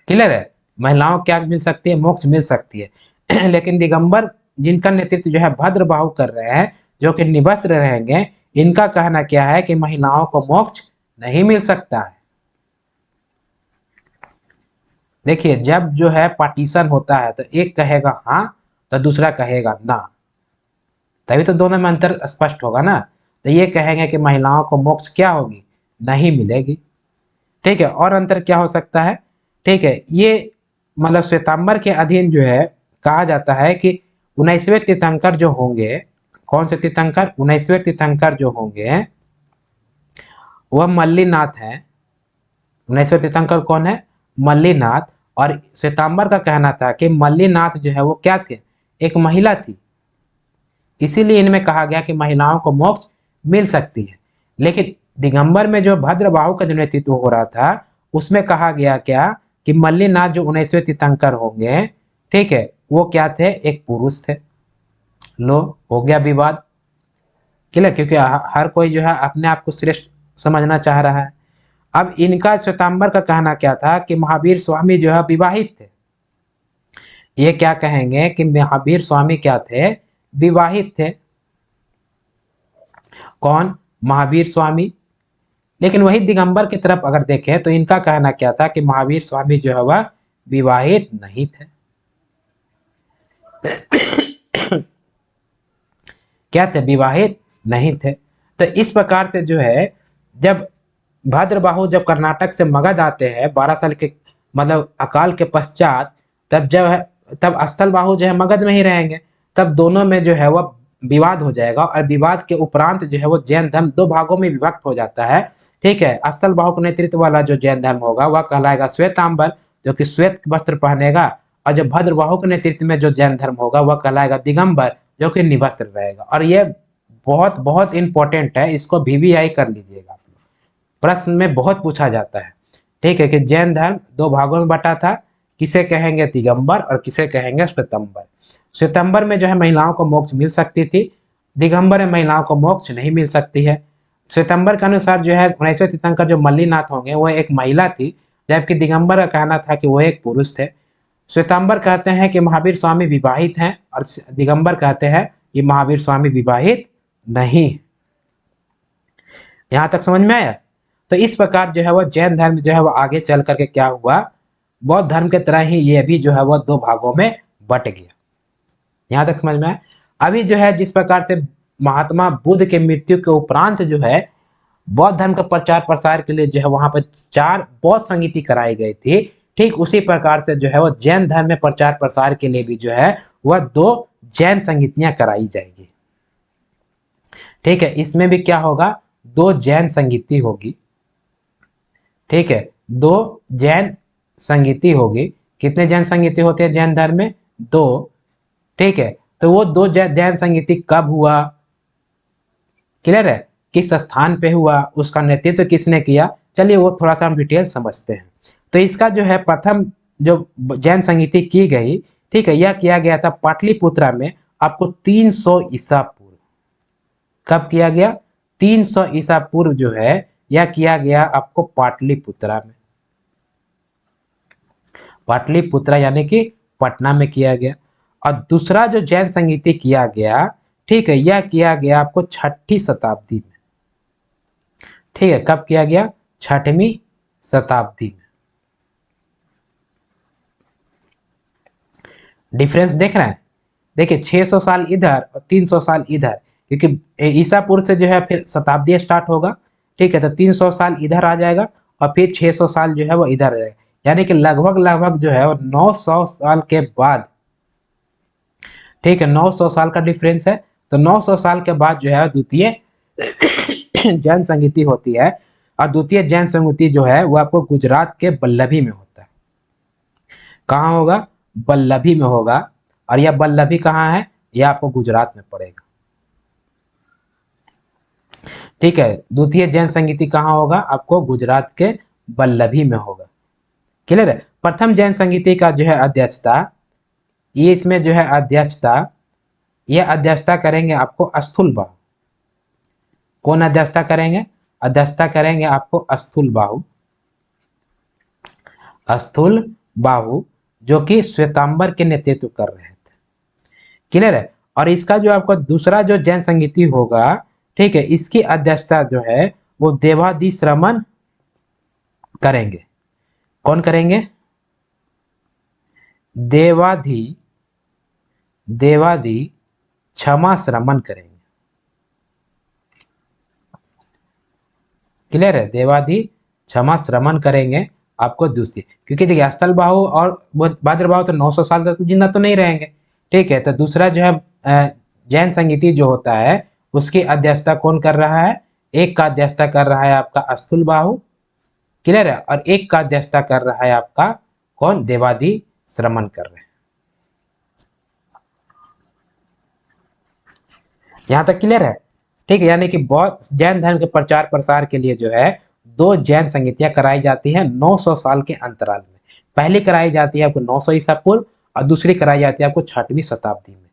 क्लियर है? महिलाओं क्या मिल सकती है, मोक्ष मिल सकती है। लेकिन दिगंबर जिनका नेतृत्व जो है भद्रबाहु कर रहे हैं, जो कि निवस्त्र रहेंगे, इनका कहना क्या है कि महिलाओं को मोक्ष नहीं मिल सकता है। देखिए जब जो है पार्टीशन होता है तो एक कहेगा हाँ तो दूसरा कहेगा ना, तभी तो दोनों में अंतर स्पष्ट होगा ना। तो ये कहेंगे कि महिलाओं को मोक्ष क्या होगी, नहीं मिलेगी। ठीक है, और अंतर क्या हो सकता है? ठीक है, ये मतलब श्वेतांबर के अधीन जो है कहा जाता है कि 19वें तीर्थंकर जो होंगे, कौन से तीर्थंकर, 19वें तीर्थंकर जो होंगे वह मल्लीनाथ है। 19वें तीर्थंकर कौन है, मल्लीनाथ। और श्वेतांबर का कहना था कि मल्लीनाथ जो है वो क्या थे, एक महिला थी, इसीलिए इनमें कहा गया कि महिलाओं को मोक्ष मिल सकती है। लेकिन दिगंबर में जो भद्रबाहु का जो नेतृत्व हो रहा था उसमें कहा गया क्या कि मल्लीनाथ जो 19वें तीर्थंकर होंगे, ठीक है, वो क्या थे, एक पुरुष थे। लो हो गया विवाद। क्लियर? क्योंकि हर कोई जो है अपने आप को श्रेष्ठ समझना चाह रहा है। अब इनका श्वेतांबर का कहना क्या था कि महावीर स्वामी जो है विवाहित थे। ये क्या कहेंगे कि महावीर स्वामी क्या थे, विवाहित थे। कौन, महावीर स्वामी। लेकिन वही दिगंबर की तरफ अगर देखें तो इनका कहना क्या था कि महावीर स्वामी जो है वह विवाहित नहीं थे। क्या थे, विवाहित नहीं थे। तो इस प्रकार से जो है जब भद्रबाहु जब कर्नाटक से मगध आते हैं 12 साल के मतलब अकाल के पश्चात, तब जब है तब स्थलबाहु जो है मगध में ही रहेंगे। तब दोनों में जो है वह विवाद हो जाएगा, और विवाद के उपरांत जो है वो जैन धर्म दो भागों में विभक्त हो जाता है। ठीक है, स्थलबाहु के नेतृत्व वाला जो जैन धर्म होगा वह कहलाएगा श्वेतांबर, जो कि श्वेत वस्त्र पहनेगा, और जो भद्रबाहु के नेतृत्व में जो जैन धर्म होगा वह कहलाएगा दिगंबर, जो कि निवस्त्र रहेगा। और ये बहुत बहुत इंपॉर्टेंट है, इसको VVI कर लीजिएगा, प्रश्न में बहुत पूछा जाता है। ठीक है, कि जैन धर्म दो भागों में बटा था, किसे कहेंगे दिगंबर और किसे कहेंगे श्वेतांबर। श्वेतांबर में जो है महिलाओं को मोक्ष मिल सकती थी, दिगंबर में महिलाओं को मोक्ष नहीं मिल सकती है। श्वेतांबर के अनुसार जो है 19वें तीर्थंकर जो मल्लीनाथ होंगे वो एक महिला थी, जबकि दिगंबर का कहना था कि वो एक पुरुष थे। श्वेतांबर कहते हैं कि महावीर स्वामी विवाहित हैं, और दिगंबर कहते हैं कि महावीर स्वामी विवाहित नहीं। यहां तक समझ में आया? तो इस प्रकार जो है वो जैन धर्म जो है वो आगे चल करके क्या हुआ, बौद्ध धर्म के तरह ही ये भी जो है वो दो भागों में बट गया। यहां तक समझ में आया? अभी जो है जिस प्रकार से महात्मा बुद्ध के मृत्यु के उपरांत जो है बौद्ध धर्म का प्रचार प्रसार के लिए जो है वहां पर 4 बौद्ध संगीति कराई गई थी, ठीक उसी प्रकार से जो है वो जैन धर्म में प्रचार प्रसार के लिए भी जो है वह 2 जैन संगीतियां कराई जाएगी। ठीक है, इसमें भी क्या होगा, 2 जैन संगीति होगी। ठीक है, 2 जैन संगीति होगी। कितने जैन संगीति होते हैं जैन धर्म में, 2। ठीक है, तो वो 2 जैन संगीति कब हुआ, क्लियर है, किस स्थान पे हुआ, उसका नेतृत्व किसने किया, चलिए वो थोड़ा सा हम डिटेल समझते हैं। तो इसका जो है प्रथम जो जैन संगीति की गई, ठीक है, यह किया गया था पाटलिपुत्रा में आपको 300 ईसा पूर्व। कब किया गया? 300 ईसा पूर्व जो है यह किया गया आपको पाटलिपुत्रा में। पाटलिपुत्रा यानी कि पटना में किया गया। और दूसरा जो जैन संगीति किया गया, ठीक है, यह किया गया आपको 6ठी शताब्दी में। ठीक है, कब किया गया? 6वीं शताब्दी में। डिफरेंस देख रहे हैं? देखिए 600 साल इधर और 300 साल इधर, क्योंकि ईसापुर से जो है फिर शताब्दी स्टार्ट होगा। ठीक है, तो 300 साल इधर आ जाएगा और फिर 600 साल जो है वो इधर आ जाएगा, यानी कि लगभग लगभग जो है वो 900 साल के बाद, ठीक है, 900 साल का डिफरेंस है। तो 900 साल के बाद जो है द्वितीय जैन संगीति होती है। और द्वितीय जैन संगीति जो है वो आपको गुजरात के बल्लभी में होता है। कहाँ होगा? बल्लभी में होगा। और यह बल्लभी कहाँ है? यह आपको गुजरात में पड़ेगा। ठीक है, द्वितीय जैन संगीति कहाँ होगा? आपको गुजरात के बल्लभी में होगा। क्लियर है? प्रथम जैन संगीति का जो है अध्यक्षता, ये इसमें जो है अध्यक्षता, यह अध्यक्षता करेंगे आपको स्थूल बाहु। कौन अध्यक्षता करेंगे? अध्यक्षता करेंगे आपको स्थूल बाहु। स्थूल बाहु जो कि श्वेतांबर के नेतृत्व कर रहे थे। क्लियर है? और इसका जो आपका दूसरा जो जैन संगीति होगा, ठीक है, इसकी अध्यक्षता जो है वो देवादि श्रमण करेंगे। कौन करेंगे? देवादि क्षमा श्रमण करेंगे। क्लियर है? देवादि क्षमा श्रमण करेंगे आपको दूसरी, क्योंकि देखिए स्थल बाहु और भाद्रबाहु तो 900 साल तक जिंदा तो नहीं रहेंगे। ठीक है, तो दूसरा जो है जैन संगीति जो होता है उसकी अध्यक्षता कौन कर रहा है? एक का अध्यक्षता कर रहा है आपका स्थूल बाहु। क्लियर है? और एक का अध्यक्षता कर रहा है आपका कौन? देवादि श्रमण कर रहे हैं। यहां तक क्लियर है? ठीक है, यानी कि बहुत जैन धर्म के प्रचार प्रसार के लिए जो है दो जैन संगीतियां कराई जाती हैं 900 साल के अंतराल में। पहली कराई जाती है आपको 900 ईसा पूर्व और दूसरी कराई जाती है आपको 6वीं शताब्दी में।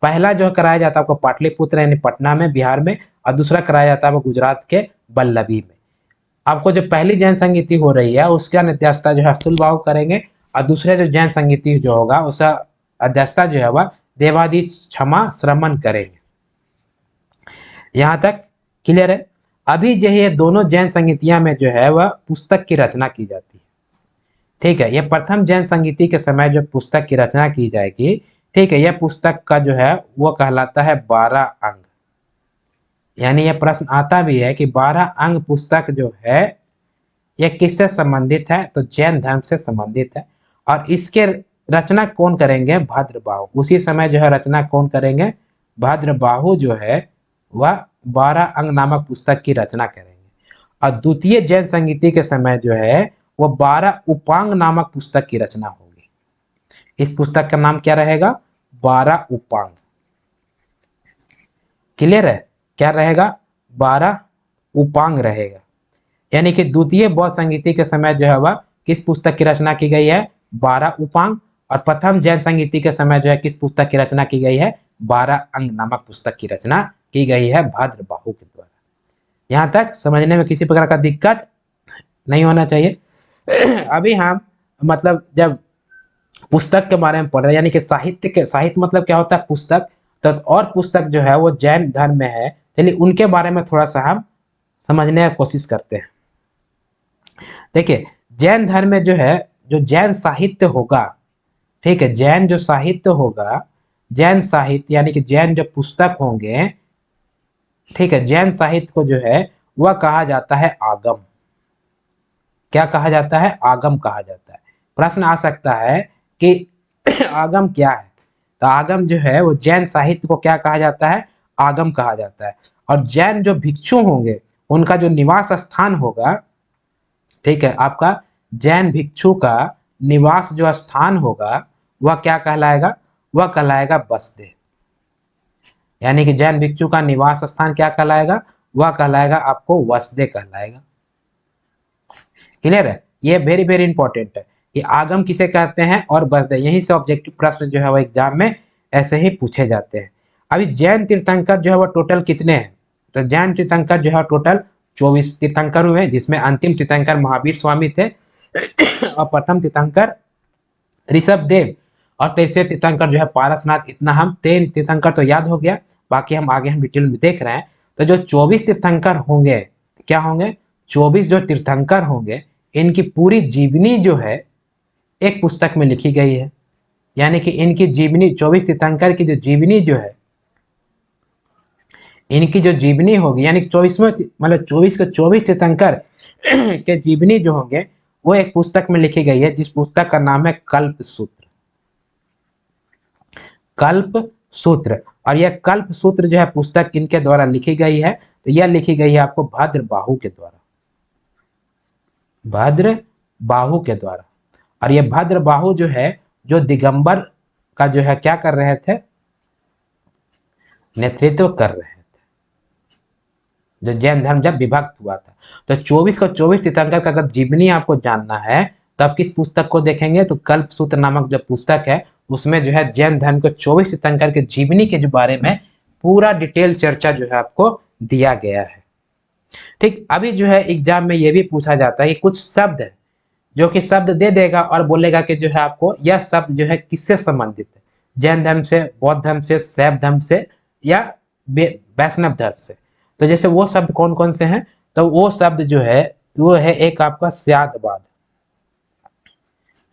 पहला जो कराया जाता है आपको पाटलिपुत्र यानी पटना में, बिहार में, और दूसरा कराया जाता है आपको गुजरात के बल्लभी में। आपको जो पहली जैन संगीति हो रही है उसका अध्यक्षता जो है स्थूल बाहु करेंगे, और दूसरे जो जैन संगीति जो होगा उसका अध्यक्षता जो है वह देवादि क्षमा श्रमण करेंगे। यहां तक क्लियर है? अभी जो है दोनों जैन संगीतियां में जो है वह पुस्तक की रचना की जाती है। ठीक है, यह प्रथम जैन संगीति के समय जो पुस्तक की रचना की जाएगी, ठीक है, यह पुस्तक का जो है वह कहलाता है 12 अंग। यानी यह प्रश्न आता भी है कि 12 अंग पुस्तक जो है यह किससे संबंधित है? तो जैन धर्म से संबंधित है। और इसके रचना कौन करेंगे? भाद्रबाहु। उसी समय जो है रचना कौन करेंगे? भाद्रबाहु जो है वह 12 अंग नामक पुस्तक की रचना करेंगे। और द्वितीय जैन संगीति के समय जो है वह 12 उपांग नामक पुस्तक की रचना होगी। इस पुस्तक का नाम क्या रहेगा? 12 उपांग। क्लियर है? क्या रहेगा? 12 उपांग रहेगा। यानी कि द्वितीय बौद्ध संगीति के समय जो है वह किस पुस्तक की रचना की गई है? 12 उपांग। और प्रथम जैन संगीति के समय जो है किस पुस्तक की रचना की गई है? 12 अंग नामक पुस्तक की रचना की गई है भाद्रबाहु के द्वारा। यहां तक समझने में किसी प्रकार का दिक्कत नहीं होना चाहिए। अभी हम मतलब जब पुस्तक के बारे में पढ़ रहे हैं, यानी कि साहित्य मतलब क्या होता है? पुस्तक। तो और पुस्तक जो है वो जैन धर्म में है, चलिए उनके बारे में थोड़ा सा हम समझने की कोशिश करते हैं। देखिए जैन धर्म में जो है जो जैन साहित्य होगा, ठीक है, जैन जो साहित्य होगा, जैन साहित्य यानी कि जैन जो पुस्तक होंगे, ठीक है, जैन साहित्य को जो है वह कहा जाता है आगम। क्या कहा जाता है? आगम कहा जाता है। प्रश्न आ सकता है कि आगम क्या है? तो आगम जो है वो जैन साहित्य को क्या कहा जाता है? आगम कहा जाता है। और जैन जो भिक्षु होंगे उनका जो निवास स्थान होगा, ठीक है, आपका जैन भिक्षु का निवास जो स्थान होगा वह क्या कहलाएगा? वह कहलाएगा बसदेव। यानी कि जैन भिक्षु का निवास स्थान क्या कहलाएगा? वह कहलाएगा आपको वसदे कहलाएगा। क्लियर है? ये वेरी वेरी इंपॉर्टेंट है। ये आगम किसे कहते हैं और बर्दे, यहीं से ऑब्जेक्टिव प्रश्न जो है वो एग्जाम में ऐसे ही पूछे जाते हैं। अभी जैन तीर्थंकर जो है वो टोटल कितने हैं, तो जैन तीर्थंकर जो है टोटल 24 तीर्थंकर हुए, जिसमें अंतिम तीर्थंकर महावीर स्वामी थे और प्रथम तीर्थंकर ऋषभ देव और तीसरे तीर्थंकर जो है पारसनाथ। इतना हम 3 तीर्थंकर तो याद हो गया, बाकी हम आगे हम डिटेल में देख रहे हैं। तो जो 24 तीर्थंकर होंगे, क्या होंगे, 24 जो तीर्थंकर होंगे, इनकी पूरी जीवनी जो है एक पुस्तक में लिखी गई है। यानी कि इनकी जीवनी, 24 तीर्थंकर की जो जीवनी जो है, इनकी जो जीवनी होगी, यानी 24वें मतलब 24 के 24 तीर्थंकर के जीवनी जो होंगे वो एक पुस्तक में लिखी गई है, जिस पुस्तक का नाम है कल्प सूत्र। कल्प सूत्र। और यह कल्प सूत्र जो है पुस्तक इनके द्वारा लिखी गई है, तो यह लिखी गई है आपको भद्रबाहु के द्वारा, भद्रबाहु के द्वारा। और यह भद्रबाहु जो है, जो दिगंबर का जो है क्या कर रहे थे, नेतृत्व कर रहे थे, जो जैन धर्म जब विभक्त हुआ था। तो 24 का 24 तीर्थंकर का अगर जीवनी आपको जानना है तो आप किस पुस्तक को देखेंगे, तो कल्प सूत्र नामक जो पुस्तक है उसमें जो है जैन धर्म के 24 तीर्थंकर के जीवनी के जो बारे में पूरा डिटेल चर्चा जो है आपको दिया गया है। ठीक, अभी जो है एग्जाम में ये भी पूछा जाता है कि कुछ शब्द है जो कि शब्द दे देगा और बोलेगा कि जो है आपको यह शब्द जो है किससे संबंधित है, जैन धर्म से, बौद्ध धर्म से, शैव धर्म से या वैष्णव धर्म से। तो जैसे वो शब्द कौन कौन से हैं, तो वो शब्द जो है वो है एक आपका स्यादवाद,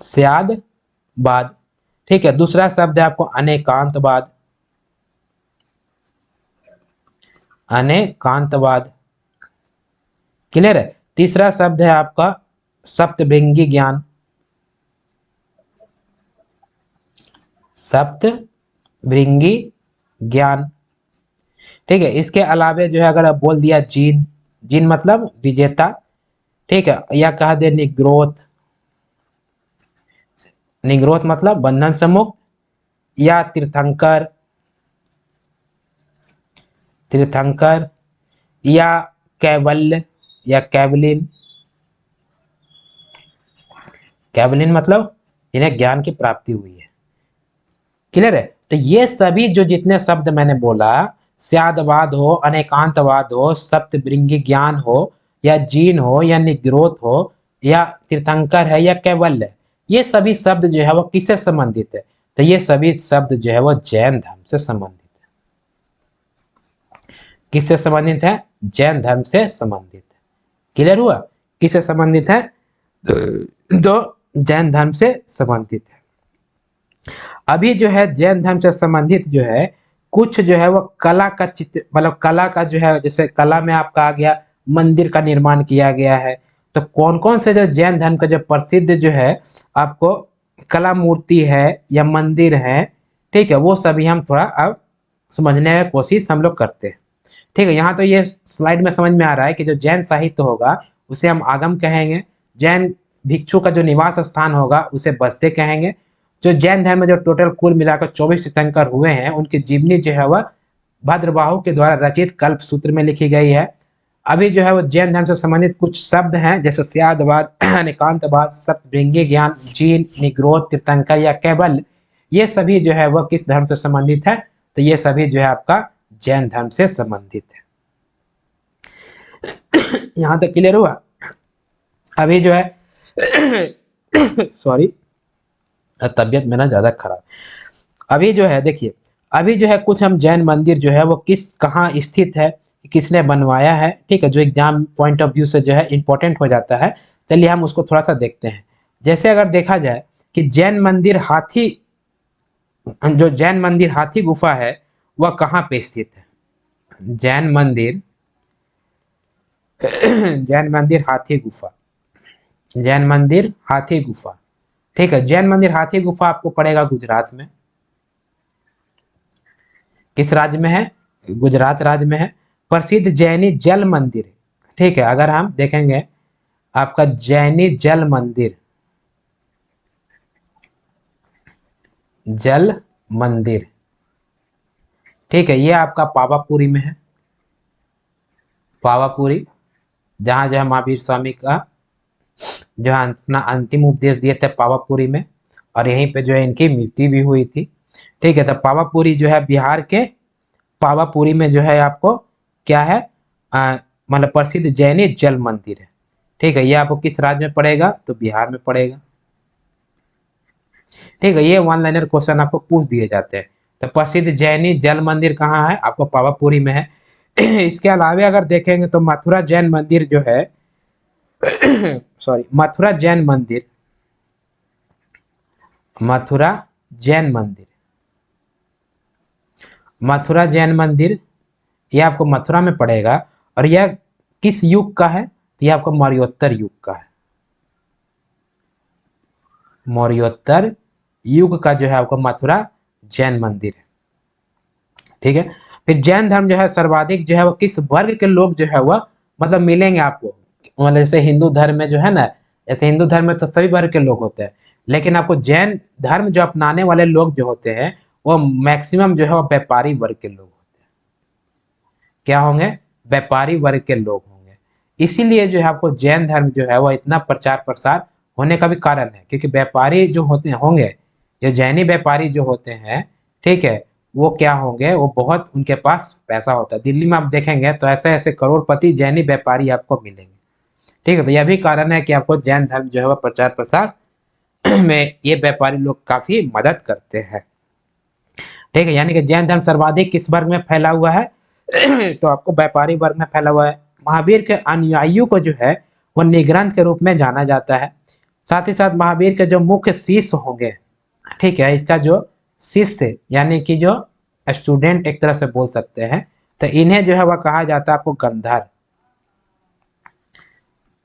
स्यादवाद। ठीक है, दूसरा शब्द है आपको अनेकांतवाद, अनेकांतवाद। क्लियर है। तीसरा शब्द है आपका सप्तभृंगी ज्ञान, सप्तभृंगी ज्ञान। ठीक है, इसके अलावे जो है अगर आप बोल दिया जीन, जीन मतलब विजेता, ठीक है, या कह दे निग्रोथ, निग्रोथ मतलब बंधन से मुक्त, या तीर्थंकर, तीर्थंकर, या कैवल्य या कैवलिन, कैवलिन मतलब इन्हें ज्ञान की प्राप्ति हुई है। क्लियर है। तो ये सभी जो जितने शब्द मैंने बोला, स्यादवाद हो, अनेकांतवाद हो, सप्तभृंगी ज्ञान हो, या जीन हो, या निग्रोथ हो, या तीर्थंकर है, या कैवल्य, ये सभी शब्द जो है वो किससे संबंधित है, तो ये सभी शब्द जो है वो जैन धर्म से संबंधित है। किससे संबंधित है, जैन धर्म से संबंधित है। क्लियर हुआ, किससे संबंधित है, तो जैन धर्म से संबंधित है। अभी जो है जैन धर्म से संबंधित जो है कुछ जो है वो कला का चित्र, मतलब कला का जो है, जैसे कला में आपका आ गया मंदिर का निर्माण किया गया है। तो कौन कौन से जो जैन धर्म का जो प्रसिद्ध जो है आपको कला मूर्ति है या मंदिर है, ठीक है, वो सभी हम थोड़ा अब समझने की कोशिश हम लोग करते हैं। ठीक है, यहाँ तो ये स्लाइड में समझ में आ रहा है कि जो जैन साहित्य होगा उसे हम आगम कहेंगे, जैन भिक्षु का जो निवास स्थान होगा उसे बस्ते कहेंगे। जो जैन धर्म में जो टोटल कुल मिलाकर 24 तीर्थंकर हुए हैं उनकी जीवनी जो है वह भद्रबाहु के द्वारा रचित कल्प सूत्र में लिखी गई है। अभी जो है वो जैन धर्म से संबंधित कुछ शब्द हैं, जैसे स्यादवाद, अनेकांतवाद, सप्तभृंगी ज्ञान, जीन, निग्रोध, तीर्थंकर या कैवल्य, ये सभी जो है वह किस धर्म से संबंधित है, तो ये सभी जो है आपका जैन धर्म से संबंधित है। यहां तक क्लियर हुआ। अभी जो है सॉरी, तबियत में ना ज्यादा खराब। अभी जो है देखिए, अभी जो है कुछ हम जैन मंदिर जो है वो किस कहाँ स्थित है, किसने बनवाया है, ठीक है, जो एग्जाम पॉइंट ऑफ व्यू से जो है इंपॉर्टेंट हो जाता है। चलिए हम उसको थोड़ा सा देखते हैं। जैसे अगर देखा जाए कि जैन मंदिर हाथी, जो जैन मंदिर हाथी गुफा है वह कहाँ पे स्थित है, जैन मंदिर जैन मंदिर हाथी गुफा, जैन मंदिर हाथी गुफा, ठीक है, जैन मंदिर हाथी गुफा आपको पड़ेगा गुजरात में। किस राज्य में है, गुजरात राज्य में है। प्रसिद्ध जैनी जल मंदिर, ठीक है, अगर हम देखेंगे आपका जैनी जल मंदिर, जल मंदिर, ठीक है, ये आपका पावापुरी में है, पावापुरी, जहां जो है महावीर स्वामी का जो है अपना अंतिम उपदेश दिए थे पावापुरी में, और यहीं पे जो है इनकी मृत्यु भी हुई थी। ठीक है, तो पावापुरी जो है बिहार के पावापुरी में जो है आपको क्या है, मतलब प्रसिद्ध जैनी जल मंदिर है। ठीक है, ये आपको किस राज्य में पड़ेगा, तो बिहार में पड़ेगा। ठीक है, ये वन लाइनर क्वेश्चन आपको पूछ दिए जाते हैं। तो प्रसिद्ध जैनी जल मंदिर कहाँ है, आपको पावापुरी में है। इसके अलावा अगर देखेंगे तो मथुरा जैन मंदिर जो है सॉरी, मथुरा जैन मंदिर, मथुरा जैन मंदिर, मथुरा जैन मंदिर, यह आपको मथुरा में पड़ेगा। और यह किस युग का है, तो यह आपको मौर्योत्तर युग का है। मौर्योत्तर युग का जो है आपको मथुरा जैन मंदिर है। ठीक है, फिर जैन धर्म जो है सर्वाधिक जो है वो किस वर्ग के लोग जो है वह मतलब मिलेंगे आपको, मतलब जैसे हिंदू धर्म में जो है ना, जैसे हिंदू धर्म में तो सभी वर्ग के लोग होते हैं, लेकिन आपको जैन धर्म जो अपनाने वाले लोग जो होते हैं वो मैक्सिमम जो है वो व्यापारी वर्ग के लोग होते हैं। क्या होंगे, व्यापारी वर्ग के लोग होंगे। इसीलिए जो है आपको जैन धर्म जो है वह इतना प्रचार प्रसार होने का भी कारण है, क्योंकि व्यापारी जो होते होंगे, जो जैनी व्यापारी जो होते हैं, ठीक है, वो क्या होंगे, वो बहुत उनके पास पैसा होता है। दिल्ली में आप देखेंगे तो ऐसे ऐसे करोड़पति जैनी व्यापारी आपको मिलेंगे। ठीक है, तो यह भी कारण है कि आपको जैन धर्म जो है वह प्रचार प्रसार में ये व्यापारी लोग काफी मदद करते हैं। ठीक है, यानी कि जैन धर्म सर्वाधिक किस वर्ग में फैला हुआ है तो आपको व्यापारी वर्ग में फैला हुआ है। महावीर के अनुयायियों को जो है वो निग्रंथ के रूप में जाना जाता है। साथ ही साथ महावीर के जो मुख्य शिष्य होंगे, ठीक है, इसका जो शिष्य यानी कि जो स्टूडेंट एक तरह से बोल सकते हैं, तो इन्हें जो है वह कहा जाता है आपको गंधर।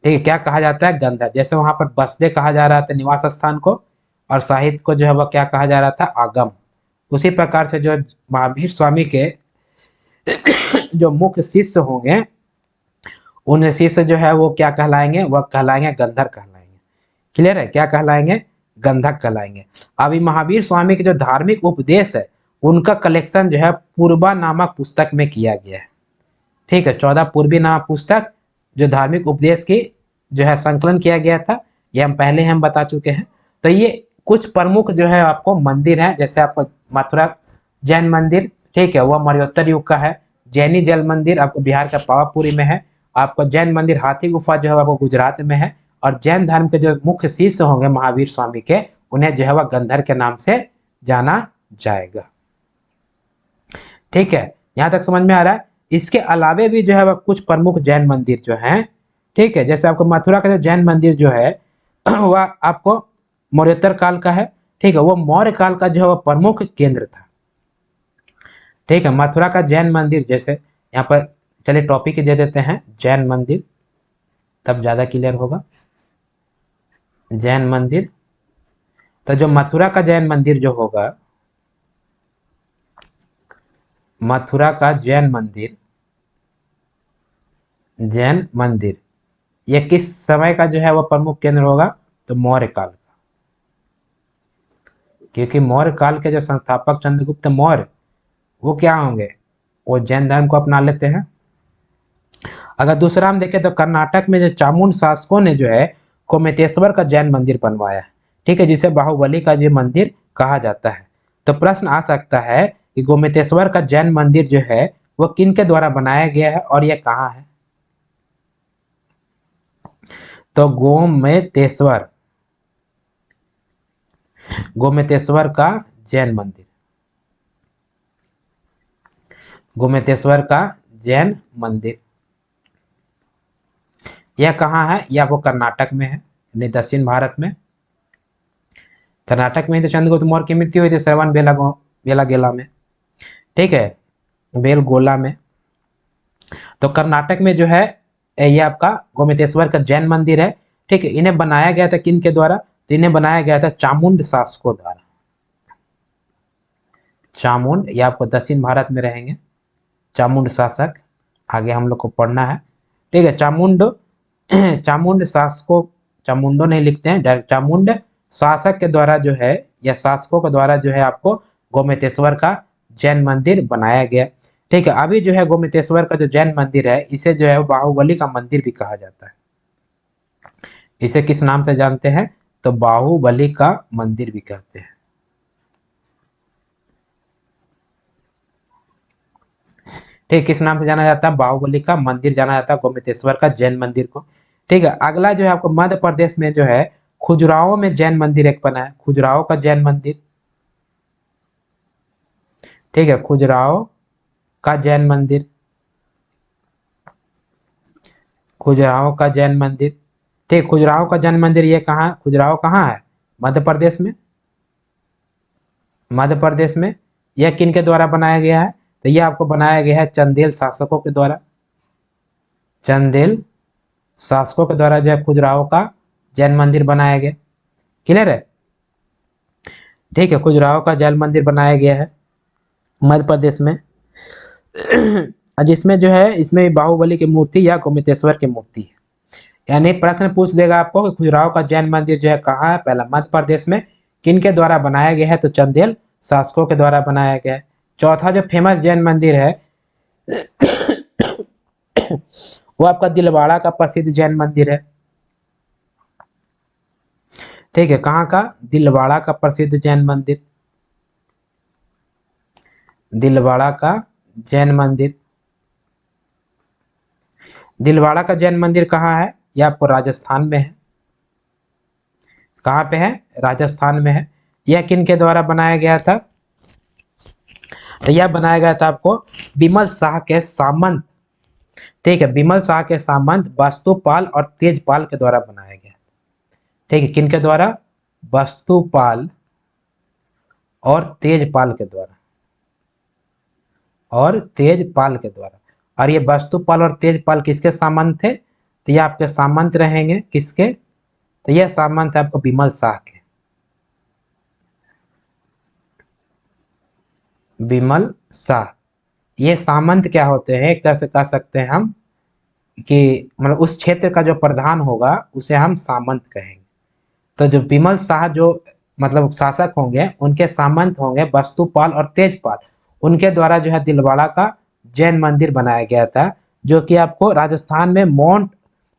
ठीक है, क्या कहा जाता है, गंधर। जैसे वहां पर बसदे कहा जा रहा था निवास स्थान को, और साहित्य को जो है वह क्या कहा जा रहा था, आगम। उसी प्रकार से जो महावीर स्वामी के जो मुख्य शिष्य होंगे, उन शिष्य जो है वो क्या कहलाएंगे, वह कहलाएंगे गंधर कहलाएंगे। क्लियर है, क्या कहलाएंगे, गंधक कहलाएंगे। अभी महावीर स्वामी के जो धार्मिक उपदेश है उनका कलेक्शन जो है पूर्वा नामक पुस्तक में किया गया है। ठीक है, 14 पूर्वी नामक पुस्तक जो धार्मिक उपदेश की जो है संकलन किया गया था, ये हम बता चुके हैं। तो ये कुछ प्रमुख जो है आपको मंदिर है, जैसे आपको मथुरा जैन मंदिर, ठीक है, वह मौर्योत्तर युग का है। जैनी जल मंदिर आपको बिहार का पावापुरी में है। आपको जैन मंदिर हाथी गुफा जो है आपको गुजरात में है। और जैन धर्म के जो मुख्य शिष्य होंगे महावीर स्वामी के, उन्हें जो है वह गंधर के नाम से जाना जाएगा। ठीक है, यहां तक समझ में आ रहा है। इसके अलावे भी जो है वह कुछ प्रमुख जैन मंदिर जो हैं, ठीक है, जैसे आपको मथुरा का जो जैन मंदिर जो है वह आपको मौर्योत्तर काल का है। ठीक है, वो मौर्य काल का जो है वह प्रमुख केंद्र था। ठीक है, मथुरा का जैन मंदिर, जैसे यहाँ पर चलिए टॉपिक दे देते हैं जैन मंदिर, तब ज्यादा क्लियर होगा। जैन मंदिर, तो जो मथुरा का जैन मंदिर जो होगा, मथुरा का जैन मंदिर, जैन मंदिर, यह किस समय का जो है वह प्रमुख केंद्र होगा, तो मौर्य काल का। क्योंकि मौर्य काल के जो संस्थापक चंद्रगुप्त मौर्य, वो क्या होंगे, वो जैन धर्म को अपना लेते हैं। अगर दूसरा हम देखें तो कर्नाटक में जो चामुंड शासकों ने जो है कोमेतेश्वर का जैन मंदिर बनवाया है। ठीक है, जिसे बाहुबली का जो मंदिर कहा जाता है। तो प्रश्न आ सकता है कि गोमतेश्वर का जैन मंदिर जो है वह किन के द्वारा बनाया गया है और यह कहाँ है। तो गोमतेश्वर, गोमतेश्वर का जैन मंदिर, गोमतेश्वर का जैन मंदिर, यह कहाँ है, यह आपको कर्नाटक में है, यानी दक्षिण भारत में। कर्नाटक में ही तो चंद्रगुप्त मौर्य की मृत्यु हुई थी, श्रवण बेलागोला में। ठीक है, बेलगोला में। तो कर्नाटक में जो है ये आपका गोमतेश्वर का जैन मंदिर है। ठीक है, इन्हें बनाया गया था किन के द्वारा, तो इन्हें बनाया गया था चामुंड शासकों द्वारा। चामुंड, ये आपको दक्षिण भारत में रहेंगे, चामुंड शासक, आगे हम लोग को पढ़ना है। ठीक है, चामुंड चामुंड शासकों, चामुंडो नहीं लिखते हैं डायरेक्ट, चामुंड शासक के द्वारा जो है, या शासकों के द्वारा जो है आपको गोमतेश्वर का जैन मंदिर बनाया गया। ठीक है, अभी जो है गोमतेश्वर का जो जैन मंदिर है, इसे जो है बाहुबली का मंदिर भी कहा जाता है। इसे किस नाम से जानते हैं? तो बाहुबली का मंदिर भी कहते हैं। ठीक, किस नाम से जाना जाता है? बाहुबली का मंदिर जाना जाता है, गोमतेश्वर का जैन मंदिर को। ठीक है, अगला जो है आपको मध्य प्रदेश में जो है खजुराहो में जैन मंदिर एक बना है, खजुराहो का जैन मंदिर। ठीक है, खजुराहो का जैन मंदिर, खजुराहो का जैन मंदिर। ठीक, खजुराहो का जैन मंदिर ये कहाँ, खजुराहो कहाँ है? मध्य प्रदेश में, मध्य प्रदेश में। यह किन के द्वारा बनाया गया है? तो यह आपको बनाया गया है चंदेल शासकों के द्वारा, चंदेल शासकों के द्वारा जो है खजुराहो का जैन मंदिर बनाया गया। क्लियर है? ठीक है, खजुराहो का जैन मंदिर बनाया गया है मध्य प्रदेश में। जिसमें जो है इसमें बाहुबली की मूर्ति या गोमतेश्वर की मूर्ति है। यानी प्रश्न पूछ देगा आपको कि खजुराहो का जैन मंदिर जो है कहाँ है? पहला मध्य प्रदेश में। किन के द्वारा बनाया गया है? तो चंदेल शासकों के द्वारा बनाया गया है। चौथा जो फेमस जैन मंदिर है वो आपका दिलवाड़ा का प्रसिद्ध जैन मंदिर है। ठीक है, कहाँ का? दिलवाड़ा का प्रसिद्ध जैन मंदिर, दिलवाड़ा का जैन मंदिर। दिलवाड़ा का जैन मंदिर कहाँ है? यह आपको राजस्थान में है। कहाँ पे है? राजस्थान में है। यह किन के द्वारा बनाया गया था? तो यह बनाया गया था आपको बिमल शाह के सामंत। ठीक है, बिमल शाह के सामंत वस्तुपाल और तेजपाल के द्वारा बनाया गया। ठीक है, किन के द्वारा? वस्तुपाल और तेजपाल के द्वारा, और तेजपाल के द्वारा। और ये वस्तुपाल और तेजपाल किसके सामंत थे? तो ये आपके सामंत रहेंगे किसके? तो ये सामंत है आपको बिमल शाह के, बिमल शाह। ये सामंत क्या होते हैं? एक तरह से कह सकते हैं हम कि मतलब उस क्षेत्र का जो प्रधान होगा उसे हम सामंत कहेंगे। तो जो बिमल शाह जो मतलब शासक होंगे उनके सामंत होंगे वस्तुपाल और तेजपाल। उनके द्वारा जो है दिलवाड़ा का जैन मंदिर बनाया गया था, जो कि आपको राजस्थान में माउंट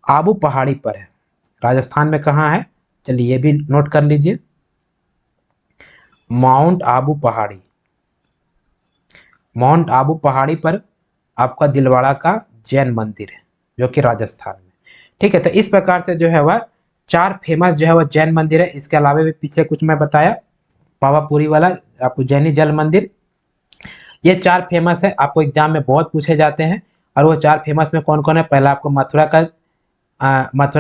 आबू पहाड़ी पर है। राजस्थान में कहाँ है? चलिए ये भी नोट कर लीजिए, माउंट आबू पहाड़ी, माउंट आबू पहाड़ी पर आपका दिलवाड़ा का जैन मंदिर है, जो कि राजस्थान में। ठीक है, तो इस प्रकार से जो है वह चार फेमस जो है वह जैन मंदिर है। इसके अलावा भी पीछे कुछ मैं बताया, पावापुरी वाला, आपको जैनी जल मंदिर, ये चार फेमस है, आपको एग्जाम में बहुत पूछे जाते हैं। और वो चार फेमस में कौन कौन है? पहला आपको मथुरा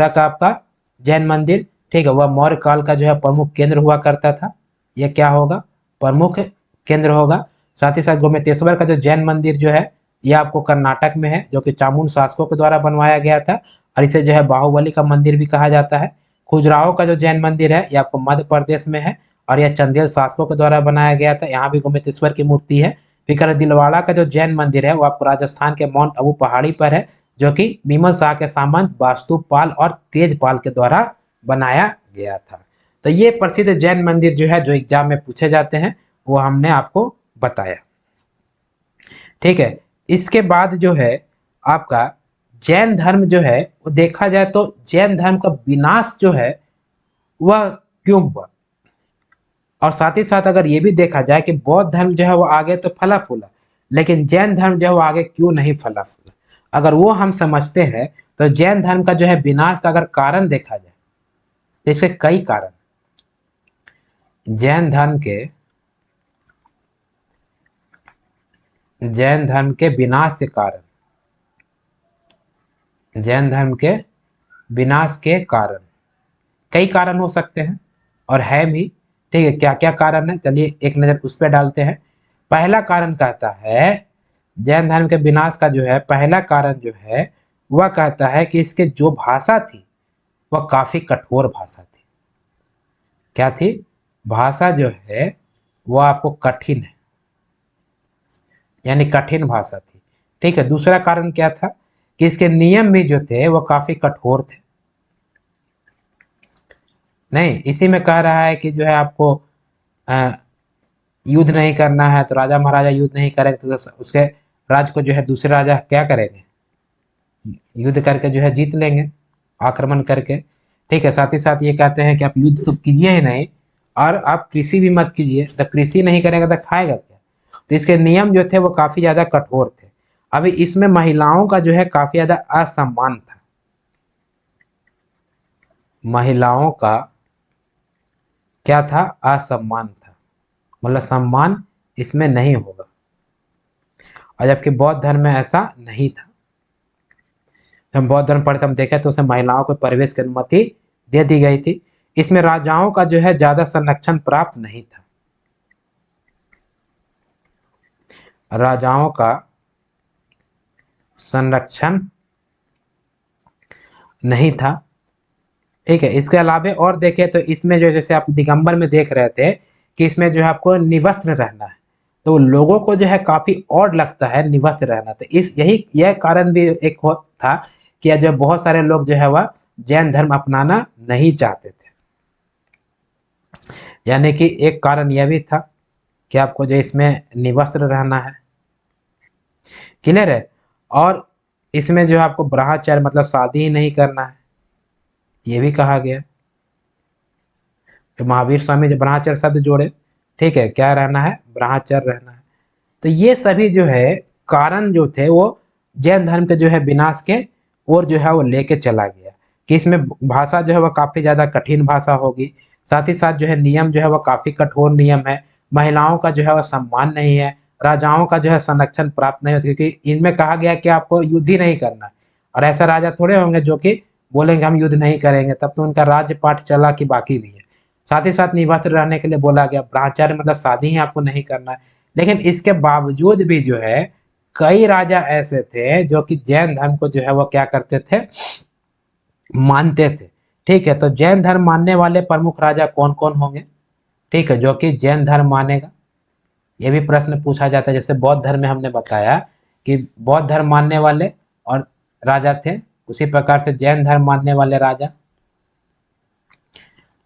का आपका जैन मंदिर। ठीक है, वह मौर्य काल का जो है प्रमुख केंद्र हुआ करता था। यह क्या होगा? प्रमुख केंद्र होगा। साथ ही साथ गोमतेश्वर का जो जैन मंदिर जो है यह आपको कर्नाटक में है, जो कि चामुंड शासकों के द्वारा बनवाया गया था। और इसे जो है बाहुबली का मंदिर भी कहा जाता है। खजुराहो का जो जैन मंदिर है यह आपको मध्य प्रदेश में है, और यह चंदेल शासकों के द्वारा बनाया गया था। यहाँ भी गोमतेश्वर की मूर्ति है। फिर दिलवाड़ा का जो जैन मंदिर है वो आपको राजस्थान के माउंट आबू पहाड़ी पर है, जो कि बिमल शाह के सामंत वास्तुपाल और तेजपाल के द्वारा बनाया गया था। तो ये प्रसिद्ध जैन मंदिर जो है जो एग्जाम में पूछे जाते हैं वो हमने आपको बताया। ठीक है, इसके बाद जो है आपका जैन धर्म जो है वो देखा जाए तो जैन धर्म का विनाश जो है वह क्यों हुआ? और साथ ही साथ अगर ये भी देखा जाए कि बौद्ध धर्म जो है वो आगे तो फला फूला, लेकिन जैन धर्म जो है वो आगे क्यों नहीं फला फूला, अगर वो हम समझते हैं तो जैन धर्म का जो है विनाश का अगर कारण देखा जाए तो इसके कई कारण। जैन धर्म के, जैन धर्म के विनाश के कारण, जैन धर्म के विनाश के कारण कई कारण हो सकते हैं और है भी। ठीक है, क्या क्या कारण है चलिए एक नजर उस पर डालते हैं। पहला कारण कहता है जैन धर्म के विनाश का जो है पहला कारण जो है वह कहता है कि इसके जो भाषा थी वह काफी कठोर भाषा थी। क्या थी? भाषा जो है वह आपको कठिन है, यानी कठिन भाषा थी। ठीक है, दूसरा कारण क्या था? कि इसके नियम भी जो थे वह काफी कठोर थे। नहीं, इसी में कह रहा है कि जो है आपको युद्ध नहीं करना है तो राजा महाराजा युद्ध नहीं करेंगे तो उसके राज को जो है दूसरे राजा क्या करेंगे? युद्ध करके जो है जीत लेंगे, आक्रमण करके। ठीक है। साथ ही साथ ये कहते हैं कि आप युद्ध तो कीजिए ही नहीं, और आप कृषि भी मत कीजिए। तो कृषि नहीं करेगा तो खाएगा क्या? तो इसके नियम जो थे वो काफी ज्यादा कठोर थे। अभी इसमें महिलाओं का जो है काफी ज्यादा असम्मान था। महिलाओं का क्या था? असम्मान था, मतलब सम्मान इसमें नहीं होगा। और जबकि बौद्ध धर्म में ऐसा नहीं था। जब हम बौद्ध धर्म पढ़ते हम देखें तो उसमें महिलाओं को प्रवेश की अनुमति दे दी गई थी। इसमें राजाओं का जो है ज्यादा संरक्षण प्राप्त नहीं था। राजाओं का संरक्षण नहीं था। ठीक है। इसके अलावा और देखें तो इसमें जो जैसे आप दिगंबर में देख रहे थे कि इसमें जो है आपको निवस्त्र रहना है, तो लोगों को जो है काफी ऑड लगता है निवस्त्र रहना। तो इस यही यह कारण भी एक हो था कि जो बहुत सारे लोग जो है वह जैन धर्म अपनाना नहीं चाहते थे। यानी कि एक कारण यह भी था कि आपको जो इसमें निवस्त्र रहना है। क्लियर है? और इसमें जो है आपको ब्रह्मचर्य मतलब शादी ही नहीं करना है, ये भी कहा गया। तो महावीर स्वामी जो ब्रह्मचर्य शब्द जोड़े, ठीक है, क्या रहना है? ब्रह्मचर्य रहना है। तो ये सभी जो है कारण जो थे वो जैन धर्म के जो है विनाश के ओर जो है वो लेके चला गया। कि इसमें भाषा जो है वह काफी ज्यादा कठिन भाषा होगी। साथ ही साथ जो है नियम जो है वह काफी कठोर नियम है। महिलाओं का जो है वह सम्मान नहीं है। राजाओं का जो है संरक्षण प्राप्त नहीं होता, क्योंकि इनमें कहा गया कि आपको युद्ध ही नहीं करना है। और ऐसा राजा थोड़े होंगे जो कि बोलेंगे हम युद्ध नहीं करेंगे, तब तो उनका राज्य पाठ चला कि बाकी भी है। साथ ही साथ निवस्त्र रहने के लिए बोला गया। ब्रह्मचर्य मतलब शादी ही आपको नहीं करना है। लेकिन इसके बावजूद भी जो है कई राजा ऐसे थे जो कि जैन धर्म को जो है वो क्या करते थे? मानते थे। ठीक है। तो जैन धर्म मानने वाले प्रमुख राजा कौन कौन होंगे? ठीक है, जो कि जैन धर्म मानेगा। ये भी प्रश्न पूछा जाता है। जैसे बौद्ध धर्म में हमने बताया कि बौद्ध धर्म मानने वाले और राजा थे, उसी प्रकार से जैन धर्म मानने वाले राजा।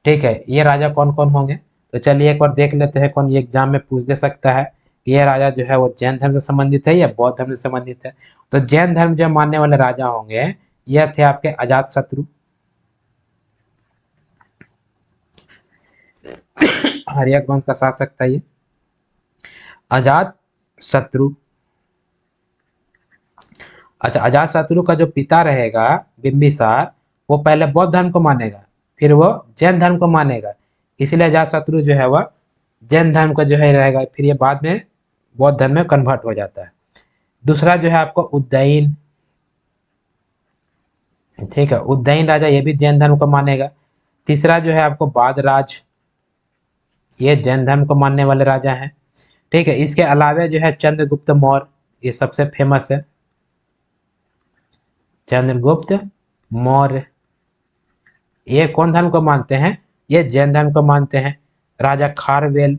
ठीक है, ये राजा कौन कौन होंगे? तो चलिए एक बार देख लेते हैं, कौन ये एग्जाम में पूछ दे सकता है कि ये राजा जो है वो जैन धर्म से संबंधित है या बौद्ध धर्म से संबंधित है। तो जैन धर्म जो मानने वाले राजा होंगे, यह थे आपके अजात शत्रु। हर्यक वंश का शासक था ये अजात शत्रु। अच्छा, अजात शत्रु का जो पिता रहेगा बिंबिसार, वो पहले बौद्ध धर्म को मानेगा, फिर वो जैन धर्म को मानेगा। इसलिए अजात शत्रु जो है वह जैन धर्म का जो है रहेगा, फिर ये बाद में बौद्ध धर्म में कन्वर्ट हो जाता है। दूसरा जो है आपको उज्जैन। ठीक है, उज्जैन राजा ये भी जैन धर्म को मानेगा। तीसरा जो है आपको बादराज, ये जैन धर्म को मानने वाले राजा हैं। ठीक है, इसके अलावा जो है चंद्रगुप्त मौर्य, ये सबसे फेमस है। चंद्रगुप्त मौर्य ये कौन धर्म को मानते हैं? ये जैन धर्म को मानते हैं। राजा खारवेल,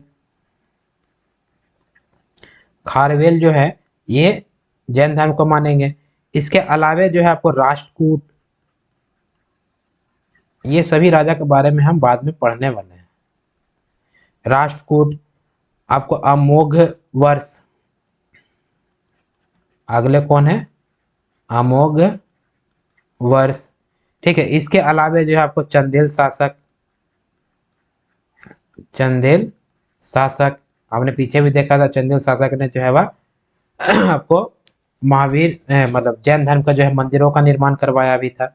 खारवेल जो है ये जैन धर्म को मानेंगे। इसके अलावा जो है आपको राष्ट्रकूट, ये सभी राजा के बारे में हम बाद में पढ़ने वाले हैं। राष्ट्रकूट, आपको अमोघ वर्ष, अगले कौन है? अमोघ वर्ष। ठीक है, इसके अलावा जो है आपको चंदेल शासक, चंदेल शासक हमने पीछे भी देखा था। चंदेल शासक ने जो है वह आपको महावीर मतलब जैन धर्म का जो है मंदिरों का निर्माण करवाया भी था।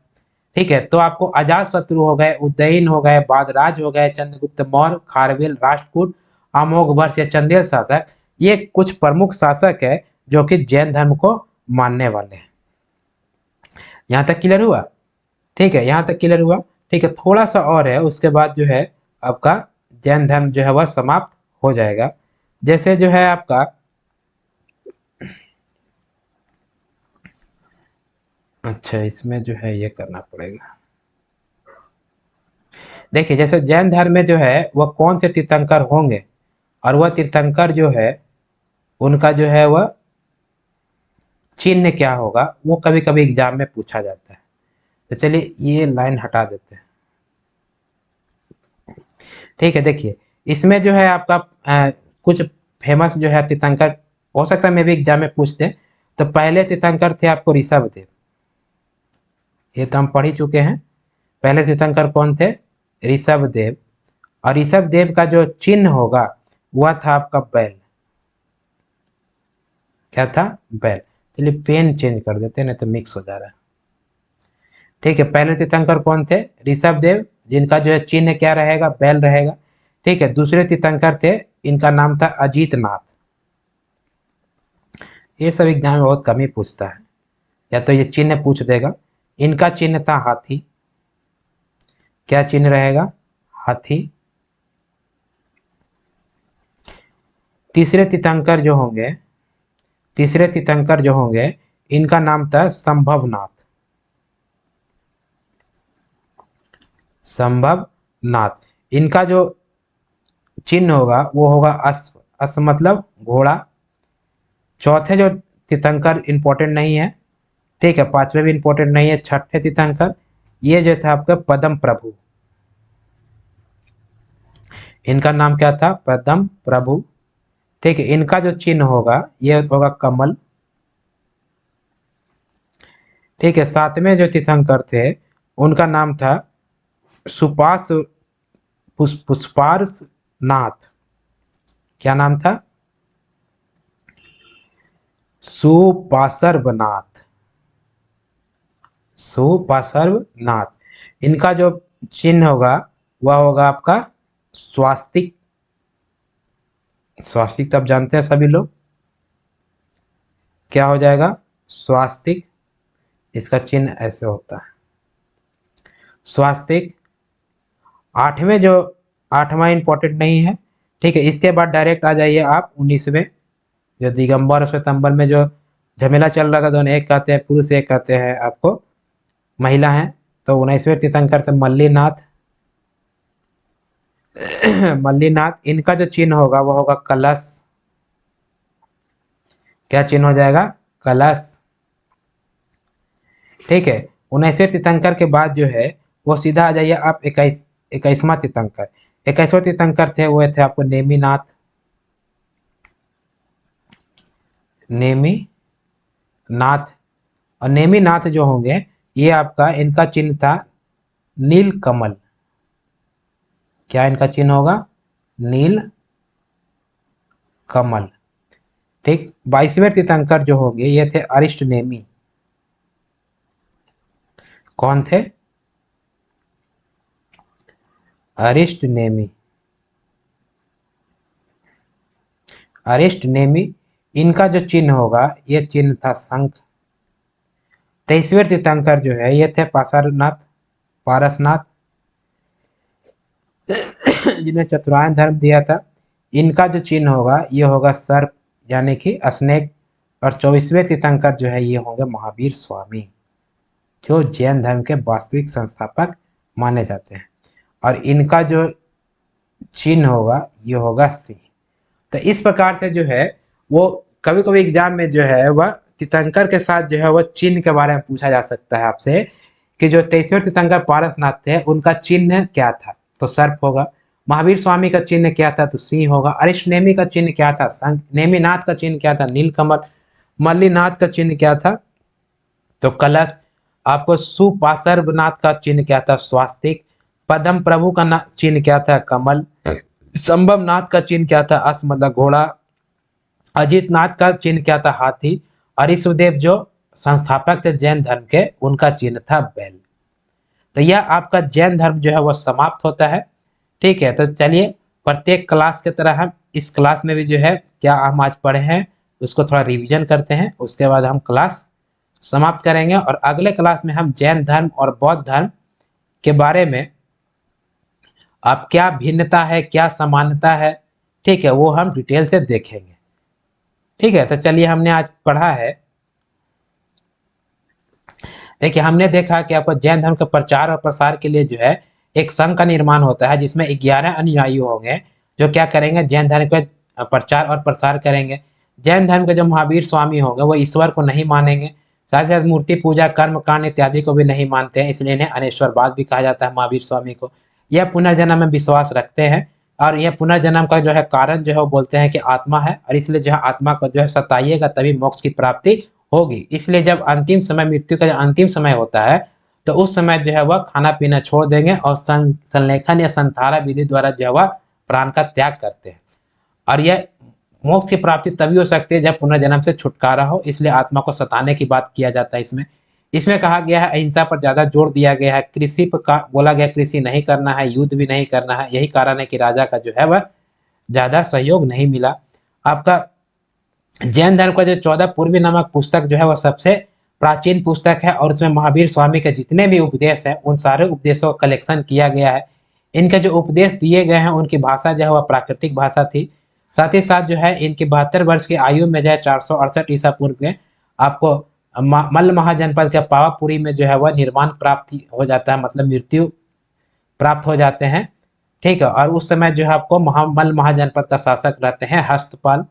ठीक है, तो आपको अजात शत्रु हो गए, उदयन हो गए, बादराज हो गए, चंद्रगुप्त मौर्य, खारवेल, राष्ट्रकूट, अमोघ वर्ष या चंदेल शासक, ये कुछ प्रमुख शासक है जो कि जैन धर्म को मानने वाले हैं। यहाँ तक क्लियर हुआ? ठीक है, यहाँ तक क्लियर हुआ। ठीक है, थोड़ा सा और है, उसके बाद जो है आपका जैन धर्म जो है वह समाप्त हो जाएगा। जैसे जो है आपका अच्छा, इसमें जो है ये करना पड़ेगा। देखिए, जैसे जैन धर्म में जो है वह कौन से तीर्थंकर होंगे, और वह तीर्थंकर जो है उनका जो है वह चिन्ह क्या होगा, वो कभी कभी एग्जाम में पूछा जाता है। तो चलिए ये लाइन हटा देते हैं। ठीक है, देखिए इसमें जो है आपका कुछ फेमस जो है तीर्थंकर हो सकता है मे भी एग्जाम में पूछते हैं। तो पहले तीर्थंकर थे आपको ऋषभ देव, ये तो हम पढ़ ही चुके हैं। पहले तीर्थंकर कौन थे? ऋषभ देव। और ऋषभ देव का जो चिन्ह होगा वह था आपका बैल। क्या था? बैल। चलिए पेन चेंज कर देते हैं, नहीं तो मिक्स हो जा रहा है। ठीक है, पहले तीर्थंकर कौन थे? ऋषभ देव, जिनका जो है चिन्ह क्या रहेगा? बैल रहेगा। ठीक है, दूसरे तीर्थंकर थे, इनका नाम था अजीत नाथ। ये सब एग्जाम में बहुत कम ही पूछता है, या तो ये चिन्ह पूछ देगा। इनका चिन्ह था हाथी। क्या चिन्ह रहेगा? हाथी। तीसरे तीर्थंकर जो होंगे, तीसरे तीर्थंकर जो होंगे, इनका नाम था संभवनाथ। संभवनाथ। इनका जो चिन्ह होगा वो होगा अश्व। अश्व मतलब घोड़ा। चौथे जो तीर्थंकर इंपॉर्टेंट नहीं है, ठीक है, पांचवे भी इंपॉर्टेंट नहीं है, छठे तीर्थंकर ये जो था आपका पद्म प्रभु। इनका नाम क्या था? पद्म प्रभु। ठीक है, इनका जो चिन्ह होगा ये होगा कमल। ठीक है, सातवें जो तीर्थंकर थे उनका नाम था सुपास पुष्पार्स नाथ। क्या नाम था? सुपार्श्वनाथ। सुपार्श्वनाथ। इनका जो चिन्ह होगा वह होगा आपका स्वास्तिक। स्वास्तिक तब जानते हैं सभी लोग, क्या हो जाएगा? स्वास्तिक। इसका चिन्ह ऐसे होता है, स्वास्तिक। आठवें जो, आठवां इंपॉर्टेंट नहीं है। ठीक है, इसके बाद डायरेक्ट आ जाइए आप 19वें, जो दिगंबर और श्वेतांबर में जो झमेला चल रहा था, दोनों एक कहते हैं पुरुष, एक कहते हैं आपको महिला है। तो 19वें तीर्थंकर थे मल्लीनाथ। मल्लीनाथ। इनका जो चिन्ह होगा वह होगा कलश। क्या चिन्ह हो जाएगा? कलश। ठीक है, 19वें तीर्थंकर के बाद जो है वो सीधा आ जाइए आप 21वां तीर्थंकर। 21वां तीर्थंकर थे वो थे आपको नेमिनाथ। नेमिनाथ। और नेमिनाथ जो होंगे ये आपका, इनका चिन्ह था नील कमल। क्या इनका चिन्ह होगा? नील कमल। ठीक, 22वें तीर्थंकर जो होंगे ये थे अरिष्ट नेमि। कौन थे? अरिष्ट नेमि। अरिष्ट नेमि। इनका जो चिन्ह होगा ये चिन्ह था शंख। 23वें तीर्थंकर जो है ये थे पारसनाथ। पारसनाथ, जिन्हें चतुरायन धर्म दिया था। इनका जो चिन्ह होगा ये होगा सर्प, यानी कि स्नेक। और 24वें तीर्थंकर जो है ये होंगे महावीर स्वामी, जो जैन धर्म के वास्तविक संस्थापक माने जाते हैं। और इनका जो चिन्ह होगा ये होगा सिंह। तो इस प्रकार से जो है वो कभी कभी एग्जाम में जो है वह तीर्थंकर के साथ जो है वह चिन्ह के बारे में पूछा जा सकता है आपसे, कि जो 23वें तीर्थंकर पारसनाथ थे उनका चिन्ह क्या था? तो सर्प होगा। महावीर स्वामी का चिन्ह क्या था? तो सिंह होगा। अरिष्ट नेमि का चिन्ह क्या था? शंख। नेमिनाथ का चिन्ह क्या था? नीलकमल। मल्लीनाथ का चिन्ह क्या था? तो कलश। आपको सुपार्श्वनाथ का चिन्ह क्या था? स्वास्तिक। पद्म प्रभु का चिन्ह क्या था? कमल। संभवनाथ का चिन्ह क्या था? अश्व मतलब घोड़ा। अजित नाथ का चिन्ह क्या था? हाथी। और ऋषभदेव जो संस्थापक थे जैन धर्म के, उनका चिन्ह था बैल। तो यह आपका जैन धर्म जो है वह समाप्त होता है। ठीक है, तो चलिए प्रत्येक क्लास की तरह हम इस क्लास में भी जो है क्या हम आज पढ़े हैं उसको थोड़ा रिवीजन करते हैं, उसके बाद हम क्लास समाप्त करेंगे। और अगले क्लास में हम जैन धर्म और बौद्ध धर्म के बारे में अब क्या भिन्नता है, क्या समानता है, ठीक है, वो हम डिटेल से देखेंगे। ठीक है, तो चलिए हमने आज पढ़ा है, देखिए हमने देखा कि आपको जैन धर्म के प्रचार और प्रसार के लिए जो है एक संघ का निर्माण होता है, जिसमें 11 अनुयायी होंगे जो क्या करेंगे? जैन धर्म के प्रचार और प्रसार करेंगे। जैन धर्म के जो महावीर स्वामी होंगे वो ईश्वर को नहीं मानेंगे, साथ ही साथ मूर्ति पूजा, कर्म कांड इत्यादि को भी नहीं मानते हैं, इसलिए इन्हें अनेश्वरवाद भी कहा जाता है महावीर स्वामी को। यह पुनर्जन्म में विश्वास रखते हैं, और यह पुनर्जन्म का जो है कारण जो है वो बोलते हैं कि आत्मा है, और इसलिए जो है आत्मा को जो है सताइएगा तभी मोक्ष की प्राप्ति होगी। इसलिए जब अंतिम समय, मृत्यु का जो अंतिम समय होता है, तो उस समय जो है वह खाना पीना छोड़ देंगे और संलेखन या संधारा विधि द्वारा जो है वह प्राण का त्याग करते हैं। और यह मोक्ष की प्राप्ति तभी हो सकती है जब पुनर्जन्म से छुटकारा हो, इसलिए आत्मा को सताने की बात किया जाता है इसमें। इसमें कहा गया है अहिंसा पर ज्यादा जोर दिया गया है, कृषि पर का बोला गया कृषि नहीं करना है, युद्ध भी नहीं करना है। यही कारण है कि राजा का जो है वह ज्यादा सहयोग नहीं मिला। आपका जैन धर्म का जो 14 पूर्वी नामक पुस्तक जो है वह सबसे प्राचीन पुस्तक है और उसमें महावीर स्वामी के जितने भी उपदेश हैं उन सारे उपदेशों का कलेक्शन किया गया है। इनके जो उपदेश दिए गए हैं उनकी भाषा जो है वह प्राकृतिक भाषा थी। साथ ही साथ जो है इनकी 72 वर्ष की आयु में जो है 468 ईसा पूर्व में आपको मल्ल महाजनपद के पावापुरी में जो है वह निर्माण प्राप्त हो जाता है, मतलब मृत्यु प्राप्त हो जाते हैं। ठीक है, और उस समय जो है आपको मल्ल महाजनपद का शासक रहते हैं हस्तपाल।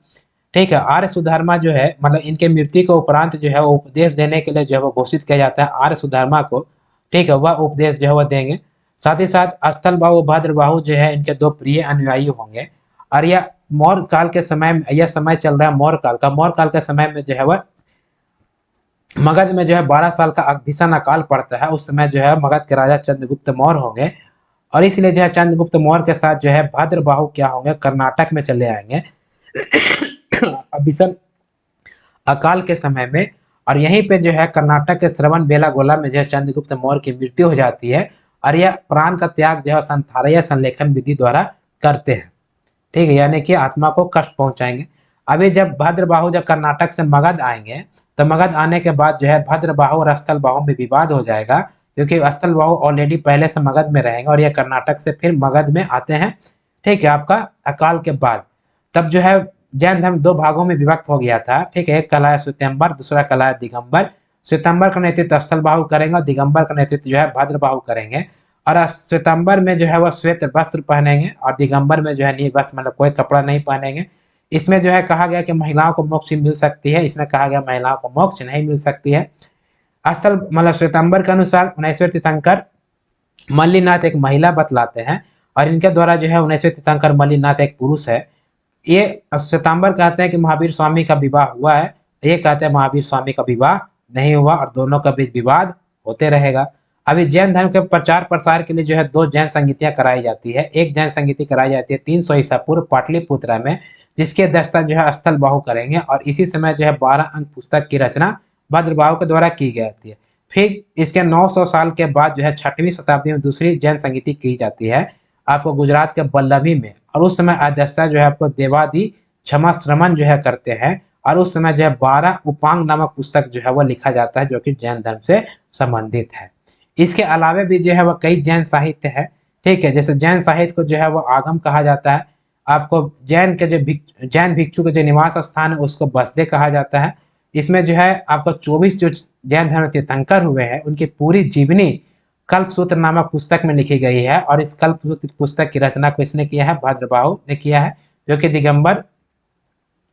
ठीक है, आर्य सुधर्मा जो है मतलब इनके मृत्यु के उपरांत जो है वो उपदेश देने के लिए जो है वो घोषित किया जाता है आर्य सुधर्मा को। ठीक है, वह उपदेश जो है वह देंगे। साथ ही साथ स्थलबाहु भद्रबाहु जो है इनके दो प्रिय अनुयायी होंगे। और यह मौर्य काल के समय में, यह समय चल रहा है मौर्य काल का। मौर्य काल के समय में जो है वह मगध में जो है 12 साल का भीषण अकाल पड़ता है। उस समय जो है मगध के राजा चंद्रगुप्त मौर्य होंगे और इसलिए जो है चंद्रगुप्त मौर्य के साथ जो है भद्रबाहु क्या होंगे, कर्नाटक में चले आएंगे भीषण अकाल के समय में। और यहीं पे जो है कर्नाटक के श्रवण बेलागोला में जो है चंद्रगुप्त मौर्य की मृत्यु हो जाती है और यह प्राण का त्याग जो है संथारा या संलेखन विधि द्वारा करते हैं। ठीक है, यानी कि आत्मा को कष्ट पहुंचाएंगे। अभी जब भद्रबाहु जब कर्नाटक से मगध आएंगे तो मगध आने के बाद जो है भद्रबाहु और स्थलबाहु में विवाद हो जाएगा, क्योंकि स्थलबाहु ऑलरेडी पहले से मगध में रहेंगे और यह कर्नाटक से फिर मगध में आते हैं। ठीक है, आपका अकाल के बाद तब जो है जैन धर्म दो भागों में विभक्त हो गया था। ठीक है, एक कहलाया श्वेतंबर, दूसरा कहलाया दिगंबर। श्वेतंबर का नेतृत्व स्थलबाहु करेंगे और दिगंबर का नेतृत्व जो है भद्रबाहु करेंगे। और श्वेतंबर में जो है वह श्वेत वस्त्र पहनेंगे और दिगंबर में जो है नील वस्त्र, मतलब कोई कपड़ा नहीं पहनेंगे। इसमें जो है कहा गया कि महिलाओं को मोक्ष मिल सकती है, इसमें कहा गया महिलाओं को मोक्ष नहीं मिल सकती है। स्थल मतलब श्वेतंबर के अनुसार 19वें तीर्थंकर मल्लिनाथ एक महिला बतलाते हैं और इनके द्वारा जो है 19वें तीर्थंकर मल्लिनाथ एक पुरुष है। ये श्वेतांबर कहते हैं कि महावीर स्वामी का विवाह हुआ है, ये कहते हैं महावीर स्वामी का विवाह नहीं हुआ और दोनों का बीच विवाद होते रहेगा। अभी जैन धर्म के प्रचार प्रसार के लिए जो है दो जैन संगीतियां कराई जाती है। एक जैन संगीति कराई जाती है 300 ईसा पूर्व पाटलिपुत्रा में, जिसके अध्यक्षता जो है स्थलबाहु करेंगे और इसी समय जो है 12 अंक पुस्तक की रचना भद्रबाहु के द्वारा की जाती है। फिर इसके 900 साल के बाद जो है 6वीं शताब्दी में दूसरी जैन संगीति की जाती है आपको गुजरात के बल्लभी में, और उस समय अध्यक्षता जो है आपको देवादि क्षमा श्रमण जो है करते हैं और उस समय जो है 12 उपांग नामक पुस्तक जो है वह लिखा जाता है जो कि जैन धर्म से संबंधित है। इसके अलावा भी जो है वह कई जैन साहित्य है। ठीक है, जैसे जैन साहित्य को जो है वह आगम कहा जाता है। आपको जैन के जो जैन भिक्षु के जो निवास स्थान है उसको बसदे कहा जाता है। इसमें जो है आपको 24 जो जैन धर्म तीर्थंकर हुए हैं उनकी पूरी जीवनी कल्पसूत्र नामक पुस्तक में लिखी गई है और इस कल्पसूत्र पुस्तक की रचना को इसने किया है भद्रबाहु ने किया है, जो कि दिगंबर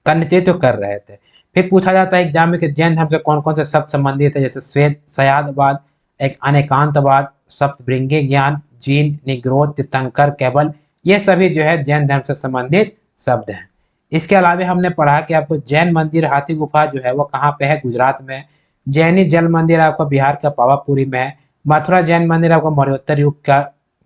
का नेतृत्व कर रहे थे। फिर पूछा जाता है एग्जाम में कि जैन धर्म से कौन कौन से शब्द संबंधित है, जैसे श्वेत सयादवाद, एक अनेकांतवाद, सप्तभृंगी ज्ञान, जीन, निग्रोध, तीर्थंकर, केवल, ये सभी जो है जैन धर्म से संबंधित शब्द हैं। इसके अलावा हमने पढ़ा कि आपको जैन मंदिर हाथी गुफा जो है वो कहाँ पे है, गुजरात में। जैनी जल मंदिर आपको बिहार का पावापुरी में है। मथुरा जैन मंदिर आपको मौर्योत्तर युग का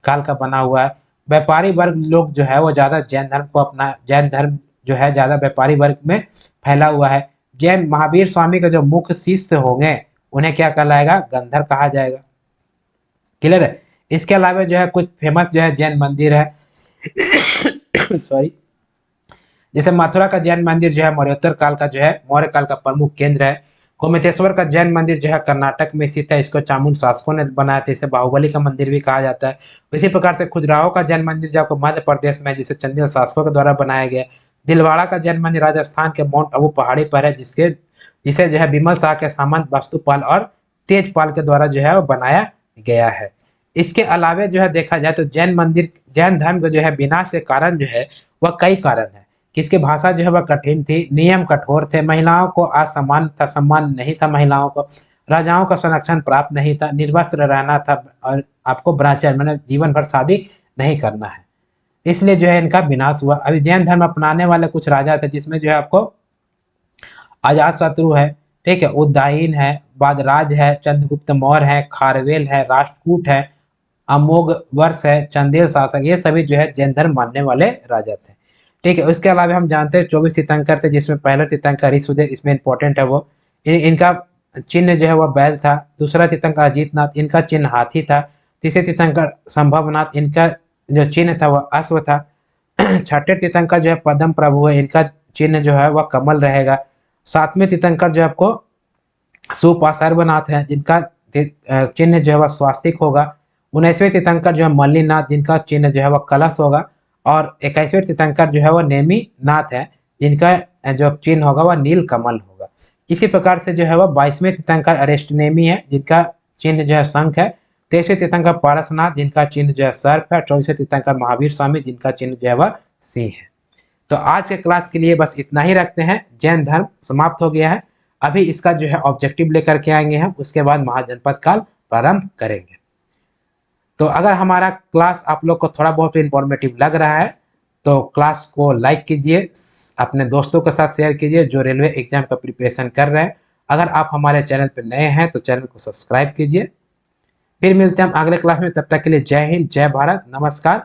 काल का बना हुआ है। व्यापारी वर्ग लोग जो है वो ज्यादा जैन धर्म को अपना, जैन धर्म जो है ज्यादा व्यापारी वर्ग में फैला हुआ है। जैन महावीर स्वामी के जो मुख्य शिष्य होंगे उन्हें क्या कहलाएगा, गंधर कहा जाएगा। क्लियर है। इसके अलावा जो है कुछ फेमस जो है जैन मंदिर है सॉरी, जैसे मथुरा का जैन मंदिर जो है मौर्योत्तर काल का जो है मौर्य काल का प्रमुख केंद्र है। गोमतेश्वर का जैन मंदिर जो है कर्नाटक में स्थित है, इसको चामुंड शासकों ने बनाया था, इसे बाहुबली का मंदिर भी कहा जाता है। इसी प्रकार से खुजराहो का जैन मंदिर जो आपको मध्य प्रदेश में, जिसे चंदेल शासकों के द्वारा बनाया गया। दिलवाड़ा का जैन मंदिर राजस्थान के माउंट आबू पहाड़ी पर है, जिसे जो है विमल शाह के सामंत वास्तुपाल और तेजपाल के द्वारा जो है वो बनाया गया है। इसके अलावा जो है देखा जाए तो जैन धर्म का जो है विनाश के कारण जो है वह कई कारण है कि इसकी भाषा जो है वह कठिन थी, नियम कठोर थे, महिलाओं को असम्मान था, सम्मान नहीं था महिलाओं को, राजाओं का संरक्षण प्राप्त नहीं था, निर्वस्त्र रहना था और आपको ब्रह्मचर्य मतलब जीवन भर शादी नहीं करना है, इसलिए जो है इनका विनाश हुआ। अभी जैन धर्म अपनाने वाले कुछ राजा थे जिसमें जो है आपको अजात शत्रु है, ठीक है, उद्दायीन है, बाद राज है, चंद्रगुप्त मौर्य है, खारवेल है, राष्ट्रकूट है, अमोघ वर्ष है, चंदेल शासक, ये सभी जो है जैन धर्म मानने वाले राजा थे। ठीक है, उसके अलावा हम जानते हैं 24 तीर्थंकर थे, जिसमें पहला तीर्थंकर ऋषिदेव इसमें इंपॉर्टेंट है वो। इनका चिन्ह जो है वह बैल था। दूसरा तीर्थंकर अजीतनाथ, इनका चिन्ह हाथी था। तीसरे तीर्थंकर संभवनाथ, इनका जो चिन्ह था वह अश्व था। छठे तीर्थंकर जो है पद्म प्रभु है, इनका चिन्ह जो है वह कमल रहेगा। सातवें तीर्थंकर जो आपको सुपार्श्वनाथ है, जिनका चिन्ह जो है वह स्वास्तिक होगा। 19वें तीर्थंकर जो है मल्लीनाथ, जिनका चिन्ह जो है वह कलश होगा। और 21वें तीर्थंकर जो है वह नेमी नाथ है, जिनका जो चिन्ह होगा वह नील कमल होगा। इसी प्रकार से जो है वह 22वें तीर्थंकर अरेस्टनेमी है, जिनका चिन्ह जो है शंख है। 23वें तीर्थंकर पारसनाथ, जिनका चिन्ह जो है सर्प है। 24वें तीर्थंकर महावीर स्वामी, जिनका चिन्ह जो है वह सिंह है। तो आज के क्लास के लिए बस इतना ही रखते हैं। जैन धर्म समाप्त हो गया है। अभी इसका जो है ऑब्जेक्टिव लेकर के आएंगे हम, उसके बाद महाजनपद काल प्रारंभ करेंगे। तो अगर हमारा क्लास आप लोग को थोड़ा बहुत इंफॉर्मेटिव लग रहा है तो क्लास को लाइक कीजिए, अपने दोस्तों के साथ शेयर कीजिए जो रेलवे एग्जाम का प्रिपरेशन कर रहे हैं। अगर आप हमारे चैनल पर नए हैं तो चैनल को सब्सक्राइब कीजिए। फिर मिलते हैं हम अगले क्लास में, तब तक के लिए जय हिंद, जय भारत, नमस्कार।